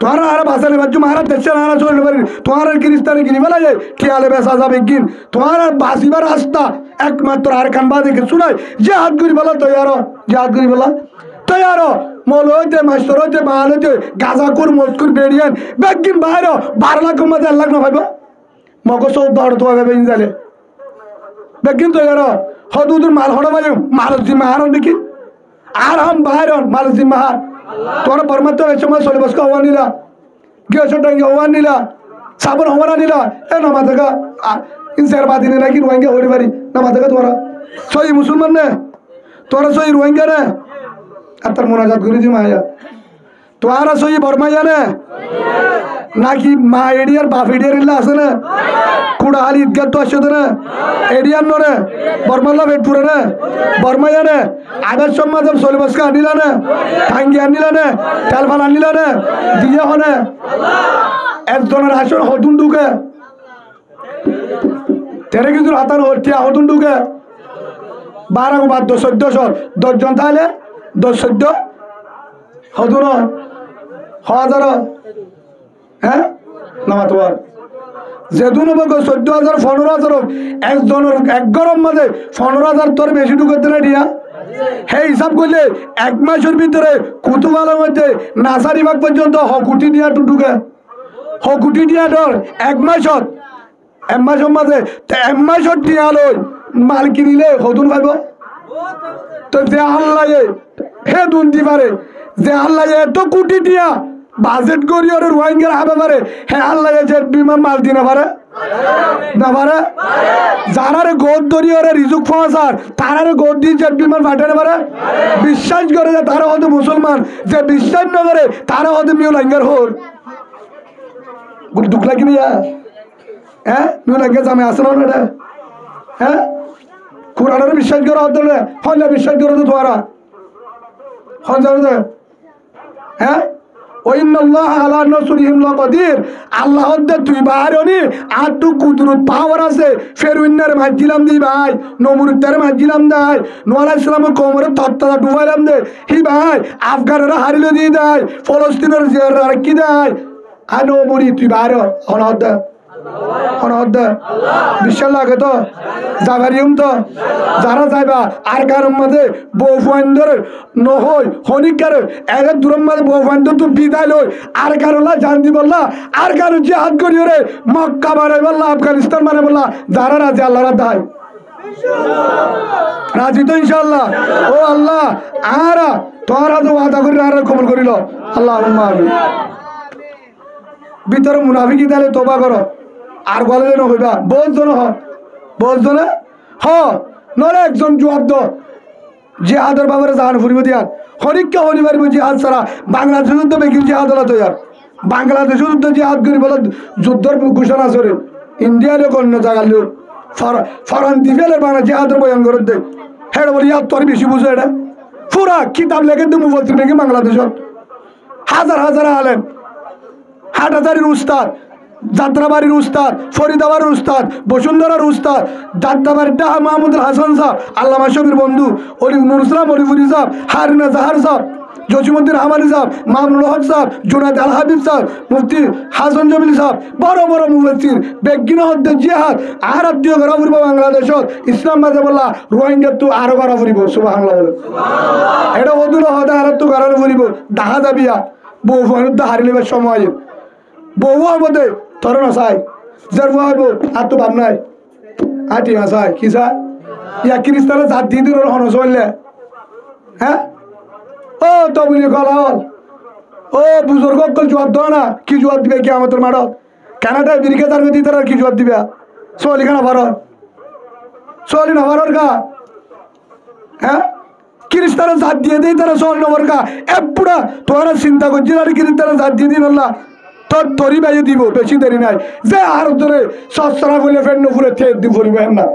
তোমার আর ভাষা নেবার তোমার দেশে না চলে পারি তোমার খ্রিস্টানে গিলি ফেলা যায় খেয়ালে বেসা যাবে কিন তোমার আর বাঁচিবার রাস্তা একমাত্র আর খান বাদে কিছু নাই যে হাত ঘুরি বলা তৈয়ার যে হাত ঘুরি বলা তৈয়ার মল হইতে মাস্টার হইতে মাল হইতে গাজাকুর মস্কুর বেরিয়ান বেগিন বাইর 12 লাখ মধ্যে 1 লাখ না ভাইব মগ 14 তো ভাবে ইনজালে বেগিন তৈয়ার হদুদুর মাল হড়া ভাই মালজি মাহার দেখি আর হাম বাইর মালজি মাহার তোর পরমাত্ম এই সময় চলে বসকা হওয়া নিলা গেছো টাঙ্গে হওয়া নিলা সাবন হওয়া নিলা এ নামা থাকা ইনসার বাদিনে নাকি রোহিঙ্গা হইতে পারি নামা থাকা তোরা সই মুসলমান নে তোরা সই রোহিঙ্গা নে আর তার মোনাজাত করে দি মায়া তোরা সই বর্মাইয়া নে নাকি মা এডিয়ার বাপ এডিয়ার ইল্লা আছে না কুড়া হালি ঈদগাহ তো আসছে না এডিয়ার নে বর্মাল্লা ভেটপুরে নে বর্মাইয়া নে আদার সমাজ চলে বসকা আনিলা নে টাঙ্গি আনিলা নে তেলফান আনিলা নে দিয়ে হনে একজনের আসন হতুন ঢুকে তেরে কিছু হাতার হটিয়া হতুন ঢুকে 12 বাদ 14 10 জন তাহলে 10-14 হতুন হাজার হ্যাঁ নামা তোমার যেদুন হবে 14,000 15,000 হোক একজনের এক গরম মাঝে 15,000 তোর বেশি ঢুকতে না দিয়া সেই হিসাব করলে 1 মাসের ভিতরে কুতুবালের মধ্যে নাসারি বাগ পর্যন্ত হকুটি দিয়া ঢুকে হকুটি দিয়া ধর 1 মাসত 1 মাসের মাঝে 1 মাসত দিয়া লই মাল কিনিলে হতুন পাইব তো যে আল্লাহ হে দুন দি পারে যে আল্লাহ এত কুটি দিয়া বাজেট করি ওর রোহিঙ্গার হবে পারে হ্যাঁ আল্লাহ যে বিমান মাল দি না পারে না পারে যারারে গোদ ধরি ওরা রিজুক ফসার তারারে গোদ দিয়ে যে বিমান পাঠাতে পারে বিশ্বাস করে যে তারা হয়তো মুসলমান যে বিশ্বাস না করে তারা হয়তো মিউলাঙ্গার হোর দুঃখ লাগি না হ্যাঁ মিউলাঙ্গার জামে আসে না এটা হ্যাঁ কোরআনের বিশ্বাস করা হতো না হলে বিশ্বাস করে তো তোরা হন জানো হ্যাঁ আল্লাহ তুই বাহারি আর তু কুদরত পাওয়ার আছে ফেরুইনার মাঝিলাম দি ভাই নমরুদ্দার মাঝিলাম দেয় নোয়াল ইসলাম কোমরে তত্ত্বা ডুবাইলাম দে হি ভাই আফগানেরা হারিলে দিয়ে দেয় ফলস্তিনের কি দেয় আর নমরি তুই বাহার অনাহত অনাহত বিশ্বাস লাগে তো যাবারিম তো যারা যাইবা আর কারণ মাঝে বউ ফাইন্দর নহই হনিকার এক দূরের মাঝে বউ ফাইন্দর তো বিদায় লই আর কারণলা জানতি বললা আর কারণ যে হাত করি ওরে মক্কা বানাই বললা আফগানিস্তান বানাই বললা যারা রাজি আল্লাহ রাধায় রাজি তো ইনশাল্লাহ ও আল্লাহ আর তোর হাতে ওয়াদা করি আর কবুল করিল আল্লাহ ভিতরে মুনাফিকি দিলে তোবা করো আর গলে যেন হইবা বোঝজন বোঝজন নলে একজন জবাব দ জিহাদের বাবারে জাহান ফুরিব দিয়ার হরিককে হরি পারিব জিহাদ ছাড়া বাংলাদেশ যুদ্ধ বেকিম জিহাদ হলা তৈয়ার বাংলাদেশ যুদ্ধ জিহাদ করি বলে যুদ্ধর ঘোষণা করে ইন্ডিয়ারে অন্য জায়গার লোক ফরান দিফেলের বাংলা জিহাদের বয়ান করে দে হ্যাঁ বলি ইয়ার তোর বেশি বুঝো এটা পুরা কিতাব লেখে তো মুফাসসির নাকি বাংলাদেশত হাজার হাজার আলেম হাটহাজারির উস্তাদ যাত্রাবাড়ির উস্তাদ ফরিদাবাড়ির উস্তাদ বসুন্ধরার উস্তাদ যাত্রাবাড়ির ডাহা মাহমুদুল হাসান সাহ আল্লামা শফির বন্ধু অলি নুর ইসলাম অলিফুরি সাহ হারিনা জাহার সাহ জসিমুদ্দিন হামানি সাহ মামুনুল হক সাহ জুনায়দ আল হাবিব সাহ মুফতি হাসান জমিল সাহ বড় বড় মুফাসসির বেগিন হদ্দে জিহাদ আর আত্মীয় করা ফুরিব বাংলাদেশত ইসলাম মাঝে বললা রোহিঙ্গা তো আরো করা ফুরিব সুবহানাল্লাহ বলে এটা অদূর হদে আর তো করা ফুরিব দেখা যাবিয়া বউ ফোন হারিলিবার সময় বউ মধ্যে তোর না চাই যার বউ আর তো ভাব নাই আটি না চাই কি চাই ইয়া খ্রিস্টানে জাত দিয়ে দিল হন চললে হ্যাঁ ও তো বুঝলি কলা হল ও বুজুর্গ জবাব দেওয়া না কি জবাব দিবে কি আমাদের মাড়ত কানাডায় বিরিকে তার দিতে আর কি জবাব দিবে চলি খানা ভারত চলি না ভারত গা হ্যাঁ খ্রিস্টানে জাত দিয়ে দিই তারা চল নবর গা এপুরা তোরা চিন্তা করছি আর খ্রিস্টানে জাত দিয়ে দিন আল্লাহ তোর তরি বাইয়ে দিব বেশি দেরি নাই যে আর ধরে সস্তা বলে ফের নপুরে থেয়ে দিব পরিবেন না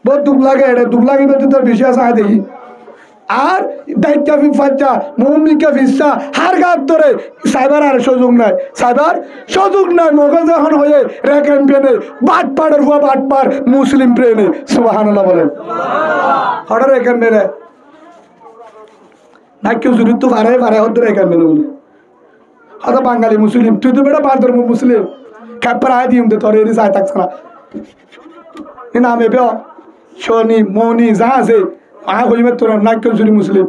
বহুত দুঃখ লাগে এটা দুঃখ লাগিবে তোর বেশি আছে আয় দেখি আর দায়িত্ব ফাঁচা মৌমিকা ফিসা হার গাত ধরে সাইবার আর সুযোগ নাই সাইবার সুযোগ নাই মগজ এখন হয়ে রেকেন প্রেনে বাট পাড়ের হুয়া বাট পার মুসলিম প্রেনে সুবহানাল্লাহ বলেন হঠাৎ রেকেন মেরে না কেউ জুড়ি তো পারে হতে রেকেন মেরে বলে হয়তো বাঙালি মুসলিম তুই তো বেটা পাঁচ ধর্ম মুসলিম ক্যাপার আয় দিম তোর এরি চাই থাকছে না এ নামে বে শনি মৌনি যা আছে আহ হইবে তোর নাক্যচুরি মুসলিম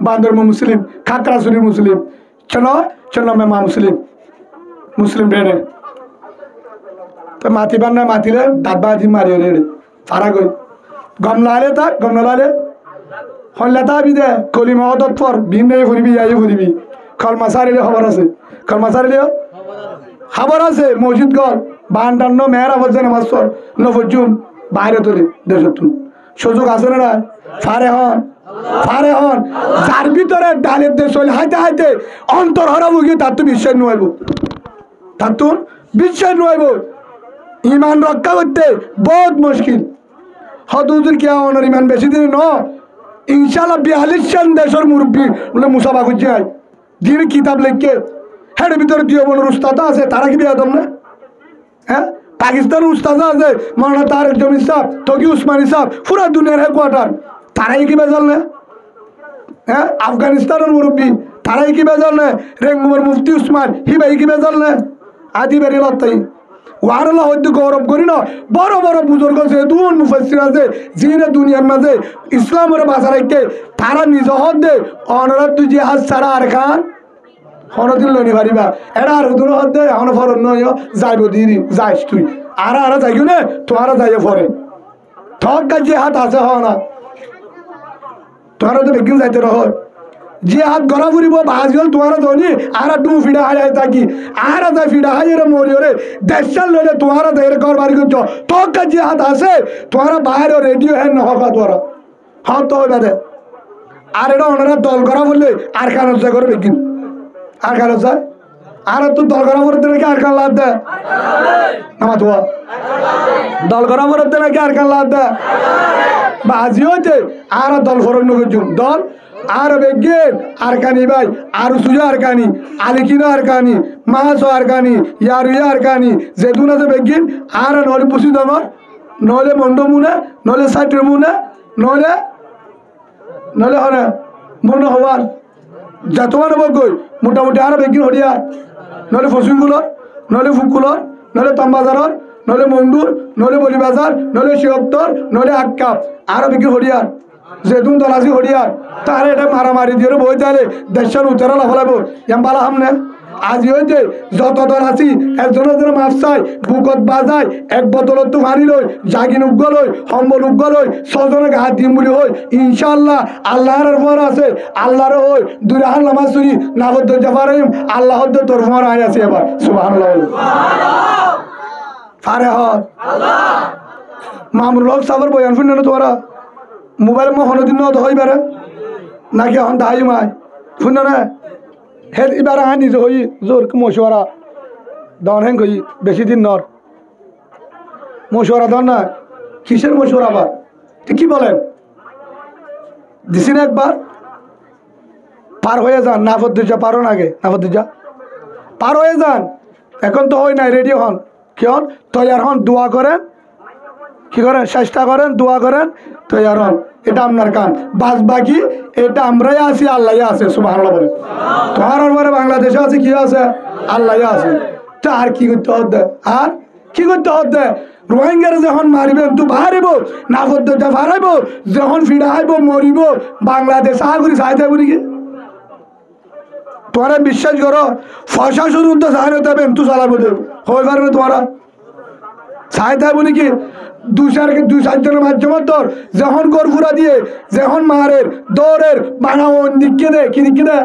বান্দরম মুসলিম খাকড়াছড়ি মুসলিম চলো চলো মা মুসলিম মুসলিম রেড়ে তো মাতি বান্না মাতিলে দাঁত বাজি মারি রেড়ে ফারা গই গমলালে থাক গমলালে হল্লা তাবি দে কলিমা অদৎপর ভিন্ন ফুরিবি যাই ফুরিবি কলমা সারিলে খবর আছে কলমা সারিলেও খবর আছে মসজিদ গল বান্ডান্ন মেয়ের আবর্জনে মাস্তর নবজুম বাইরে তোলে দেশতুন সুযোগ আছে না ফারে হন যার ভিতরে ডালের দেশ হলে হাইতে হাইতে অন্তর হরাবো গিয়ে তার তো বিশ্বাস নয় তার তো বিশ্বাস নয় ইমান রক্ষা করতে বহুত মুশকিল হদুদুর কে অনর ইমান বেশি দিন ন ইনশাল্লাহ 42 জন দেশের মুরব্বী বলে মুসাফা করছে হয় যিনি কিতাব লেখকে হ্যাঁ ভিতরে দিয়ে বোনের উস্তাদ আছে তারা কি বিয়ে না হ্যাঁ পাকিস্তান উস্তাদ আছে মাওলানা তারেক জমির সাহেব তকি উসমানী সাহেব পুরা দুনিয়ার হেডকোয়ার্টার তারাই কি বেজাল না হ্যাঁ আফগানিস্তানের মুরব্বী তারাই কি বেজাল না রেঙ্গুমের মুফতি উসমান হিবাই কি বেজাল না আদি বেরি লতাই ওয়ারলা হয়তো গৌরব করি না বড় বড় বুজুর্গ আছে দুন মুফাসসির আছে যিনি দুনিয়ার মাঝে ইসলামের বাঁচা রাখতে তারা নিজ হদ দে অনরাত তুই যে হাত ছাড়া আর খান হরদিন লনি পারিবা এটা আর দূর হদ দে এখন ফরন নয় যাইব দিদি যাইস তুই আর যাইও না তোরা যাইয়ে ফরে থক যে হাত আছে হ না তোরা তো বেগিন যাইতে রহ জিহাদ গড়া ফুরিব বাজিল তোমার ধনি আর টু ফিডা হাই থাকি আর আদা ফিডা হাই রে মরি রে দেশাল লইলে তোমার দের ঘর বাড়ি করছ তোকা জিহাদ আছে তোমার বাইরে রেডিও হ্যাঁ নহকা তোর হ্যাঁ তো বাদে আর এটা ওনারা দল করা বললে আর কান করে বেকিন আর কান আর তো দল করা বলতে নাকি আর কান লাভ দেয় আমার তো দল করা বলতে নাকি আর কান লাভ দেয় বাজি হইতে আর দল ফরক নজুম দল আর বেগেন আর কানি ভাই আর সুজা আর কানি আলিকিনা আর কানি মাছ আর কানি ইয়ারুয়া আর কানি যেদুন আছে বেগিন আর নলে পুষি দমর নলে মন্ডমুনা নলে সাইটমুনা নলে নলে হরে মন্ড হওয়ার যতবার বগই মোটামুটি আর বেগিন হরিয়া নলে ফসিংগুলোর নলে ফুকুলোর নলে তম্বাজারর নলে মন্ডুর নলে বলিবাজার নলে শিবত্তর নলে আক্কাপ আর বেগিন হরিয়ার যেদুন দলাসি হরিয়ার তার এটা মারামারি দিয়ে বই তাহলে দেশের উত্তরা লাফলাবো এম বালা হামনে আজি হইতে যত দল আছি একজনের মাছ চাই বুকত বাজায় এক বদলত তো মারি লই জাগিন উগ্গ লই সম্বল উগ্গ লই ছজনকে হাত দিম বলি হই ইনশাল্লাহ আল্লাহর পর আছে আল্লাহর হই দুরাহান নামাজ চুরি নাবদ্দ জাফারিম আল্লাহ তোর ফর আয় আছে এবার সুবহানাল্লাহ ফারে হত মামুনুল হক সাবর বয়ান শুনে না তোরা মোবাইল মই হনদিন নত হই বারে নাকি এখন দাই মাই শুনে না হে এবার আহ নিজে হই জোর মশওয়ারা দন হেন কই বেশি দিন নর মশওয়ারা দন না কিসের মশওয়ারা আবার ঠিক কি বলেন দিছি না একবার পার হয়ে যান নাফদ্দুজা পারো আগে নাফদ্দুজা পার হয়ে যান এখন তো হই নাই রেডি হন কেন তৈয়ার হন দোয়া করেন কি করেন চেষ্টা করেন দোয়া করেন তৈয়ার হন এটা আপনার কাম বাস বাকি এটা আমরাই আছি আল্লাহ আছে সুবহানাল্লাহ বলে তোমার পরে বাংলাদেশে আছে কি আছে আল্লাহ আছে তো আর কি করতে হতে আর কি করতে হতে রোহিঙ্গার যখন মারিবেন তো বাহারিব নাফদ্দুজা বাহারাইব যখন ফিরা আইব মরিব বাংলাদেশ আগুরি চাইতে বলি কি তোমরা বিশ্বাস করো প্রশাসন তো চাই না দেবেন তো চালাবো হয়ে পারবে তোমরা চাইতে বলি কি দুই চারজনের মাধ্যমে তোর যখন গরফুরা দিয়ে যখন মারের দৌড়ের বানা ওন দিকে দে কি দিকে দে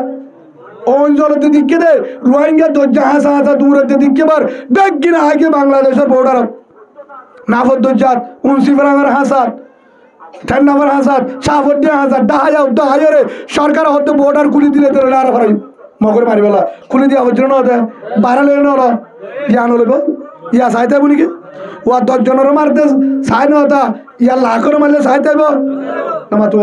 অঞ্চলের দিকে দে রোহিঙ্গা দরজা হাসা হাসা দূরের দিকে বার দেখ কিনা আগে বাংলাদেশের বর্ডার নাফদ্দুজাত উনসিফরাঙ্গার হাসাত ঠান্ডাবার হাসাত সাফদ্দিয়া হাসাত ডাহাইয়া রে সরকার হতে বর্ডার খুলে দিলে তোর আর ভাই মগর মারিবেলা খুলে দিয়া হচ্ছে না হতে বাড়ালে না হলো ইয়া নলব ইয়া চাইতে বলি কি ও 10 জনের মারতে চাই না হতা ইয়া লাখর মারলে চাইতেব না তো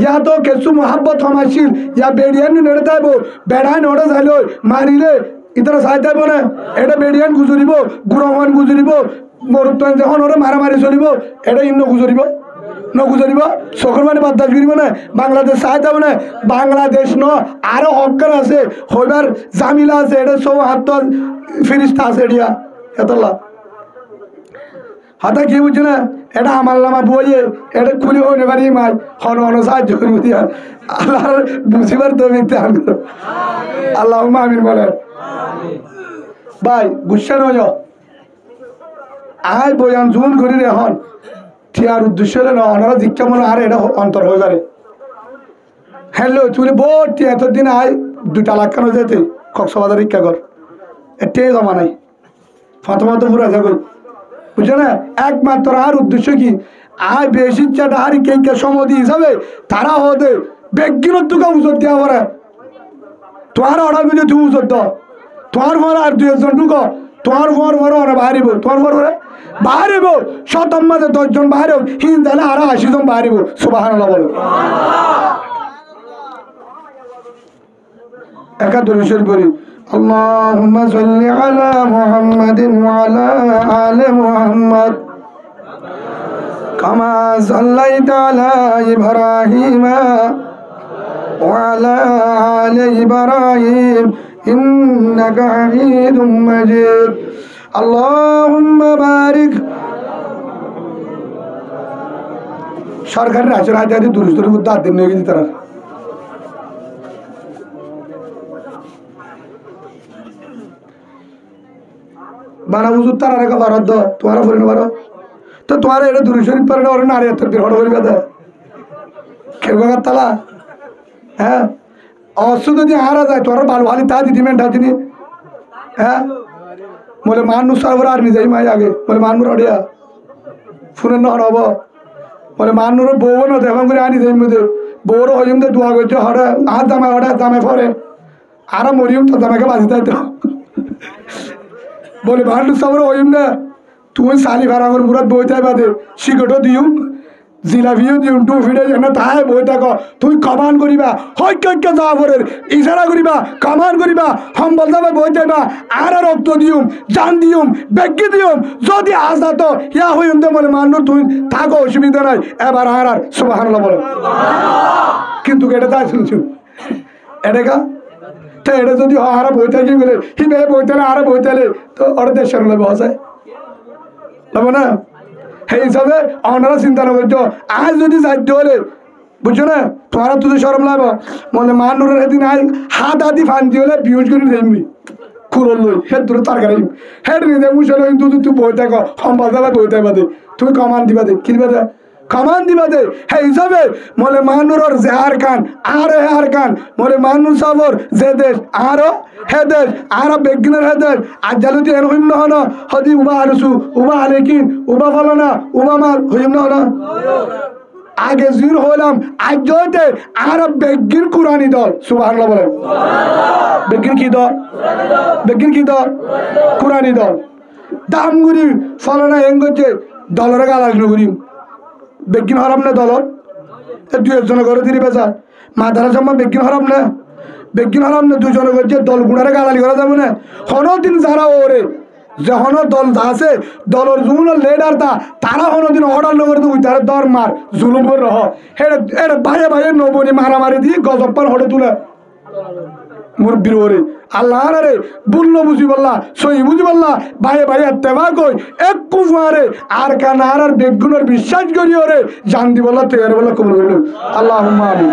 ইয়া তো কিছু মোহাব্বত হমাইছিল ইয়া বেড়িয়ান নেড়ে যাইব বেড়াই নড়ে যাইল মারিলে ইতারা চাইতেব না এটা বেড়িয়ান গুজরিব গুরমান গুজরিব মরুত্তান যখন ওরা মারামারি চলিব এটা ইন্ন গুজরিব নগুজরিব চকুর মানে বাদ্দাস করিব না বাংলাদেশ চাইতেব না বাংলাদেশ ন আরো হকার আছে হইবার জামিলা আছে এটা সব হাত ফিরিস্তা আছে এডিয়া এতলা হাতা কি বুঝছে না এটা আমার নামা বইয়ে এটা খুলি হইনে পারি মাই হন হন সাহায্য করবো দিয়া আল্লাহর বুঝিবার তো মিথ্যে আল্লাহ আমিন বলেন ভাই গুসা নয় আয় বয়ান জুন করি রে হন ঠিয়ার উদ্দেশ্য না ওনারা দীক্ষা মনে আর এটা অন্তর হয়ে যাবে হ্যালো তুই বোট এতদিন আয় 2 লাখ কেন যেতে কক্সবাজার শিক্ষা কর এটাই জমা নাই ফাতমা তো পুরা যাবে বুঝছো না একমাত্র আর উদ্দেশ্য কি আয় বেশি চাটা হারি কে সমধি হিসাবে তারা হতে বেগিনত তোকে উজত দেওয়া পরে তোমার অর্ডার বুঝে তুই উজত দাও তোমার পর আর 2 জন ঢুকো তোমার পর ওরা বাহারিব তোমার পর বাহারিব শতম মাঝে 10 জন বাহারিব হিন তাহলে আরো 80 জন বাহারিব সুবহানাল্লাহ বলো একাদশ শরীফ বলি اللهم صل على محمد وعلى آل محمد كما صليت على إبراهيم وعلى آل إبراهيم إنك حميد مجيد اللهم بارك সরকারের রাষ্ট্র হাতে দুরুস্তর মধ্যে আদিন নিয়ে গেছে তারা বানা বুঝুর তারা রেখা ভারত তোমার পরে পারো তো তোমার এটা দূর শরীফ পারে না নারী এত বিরহণ করবে খেলবাগার তালা হ্যাঁ অস্ত্র যদি হারা যায় তোর ভালো ভালো তা দিদি মেন্টা দিনি হ্যাঁ বলে মানুষ সাগর আর নিজেই মাই আগে বলে মানুষ অডিয়া ফুনের নহর হব বলে মানুষ বউ না দেখুন করে আনি যাই মধ্যে বউর হইম দে দোয়া করছে হরে হাত জামাই হরে জামাই পরে আর মরিম তো জামাইকে বাঁচি তাই তো বলে মানুষ সাগর হইম না তুমি সালি ভাড়া করে মুরাদ বইতে বাদে সিগারেটও দিও জিলাপিও দিও টুফিডে যেন তাই বই থাকো তুই কমান করিবা হইকে যাওয়া পরে ইশারা করিবা কমান করিবা সম্বল যাবে বই যাইবা আর রক্ত দিউম জান দিউম বেগি দিউম যদি আসা তো ইয়া হইম দে বলে মানুষ তুই থাকো অসুবিধা নাই এবার আর সুবহানাল্লাহ বলে কিন্তু এটা তাই শুনছু এটা তো এটা যদি আর বই থাকি বলে হিবে বইতালে আর বইতালে তো ওর দেশের লোক হসায় লব না সেই হিসাবে অনারা চিন্তা না করছো আজ যদি যাইতে হলে বুঝছো না তোমার তুই সরম লাগবো বলে মানুষের এদিন আজ হাত হাতি ফান্তি হলে বিউজ করে দেখবি খুরল লই হে দূরে তরকারি হেড নিয়ে মুসলে কিন্তু তুই বই থাকো সম্পাদ যাবে বই থাকবা দে তুই কমান দিবা দে কিনবা দে কমান দিবা দে সেই হিসাবে বলে মানুষের যে আর কান আর আর কান বলে মানুষ সবর যে দেশ আরো হে দেশ আর বেগিনের হে দেশ আর জালুতি এর হইম না হন হদি উবা আলসু উবা আলেকিন উবা ফলো না উবা মার হইম না হন আগে জির হইলাম আজ জয়তে আর বেগিন কুরানি দল সুবহানাল্লাহ বলেন বেগিন কি দল বেগিন কি দল কুরানি দল দামগুড়ি ফলো না এঙ্গছে দলের গালাজ নগরী বেগিন হরাম না দল দুই একজন করে দিলি বেচা মাদারা জমা বেগিন হরাম না বেগিন হরাম না দুজনে করছে দল গুণারে গালালি করা যাবে না হনো দিন যারা ওরে যখন দল আছে দলের জুন লিডার তারা হনো দিন অর্ডার নগর তুই তার দর মার জুলুম করে রহ এটা ভাইয়ে ভাইয়ে নবনি মারামারি দিয়ে গজব্বার হটে তুলে মুরব্বীর ওরে আল্লাহ রে বুল্ল বুঝি বললা সই বুঝি বললা ভাইয়ে ভাইয়ে তেবা কই এক কুফারে আর কানার আর বেগুনের বিশ্বাস করি ওরে জান দি বললা তেয়ার বললা কবুল করল আল্লাহুম্মা আমিন।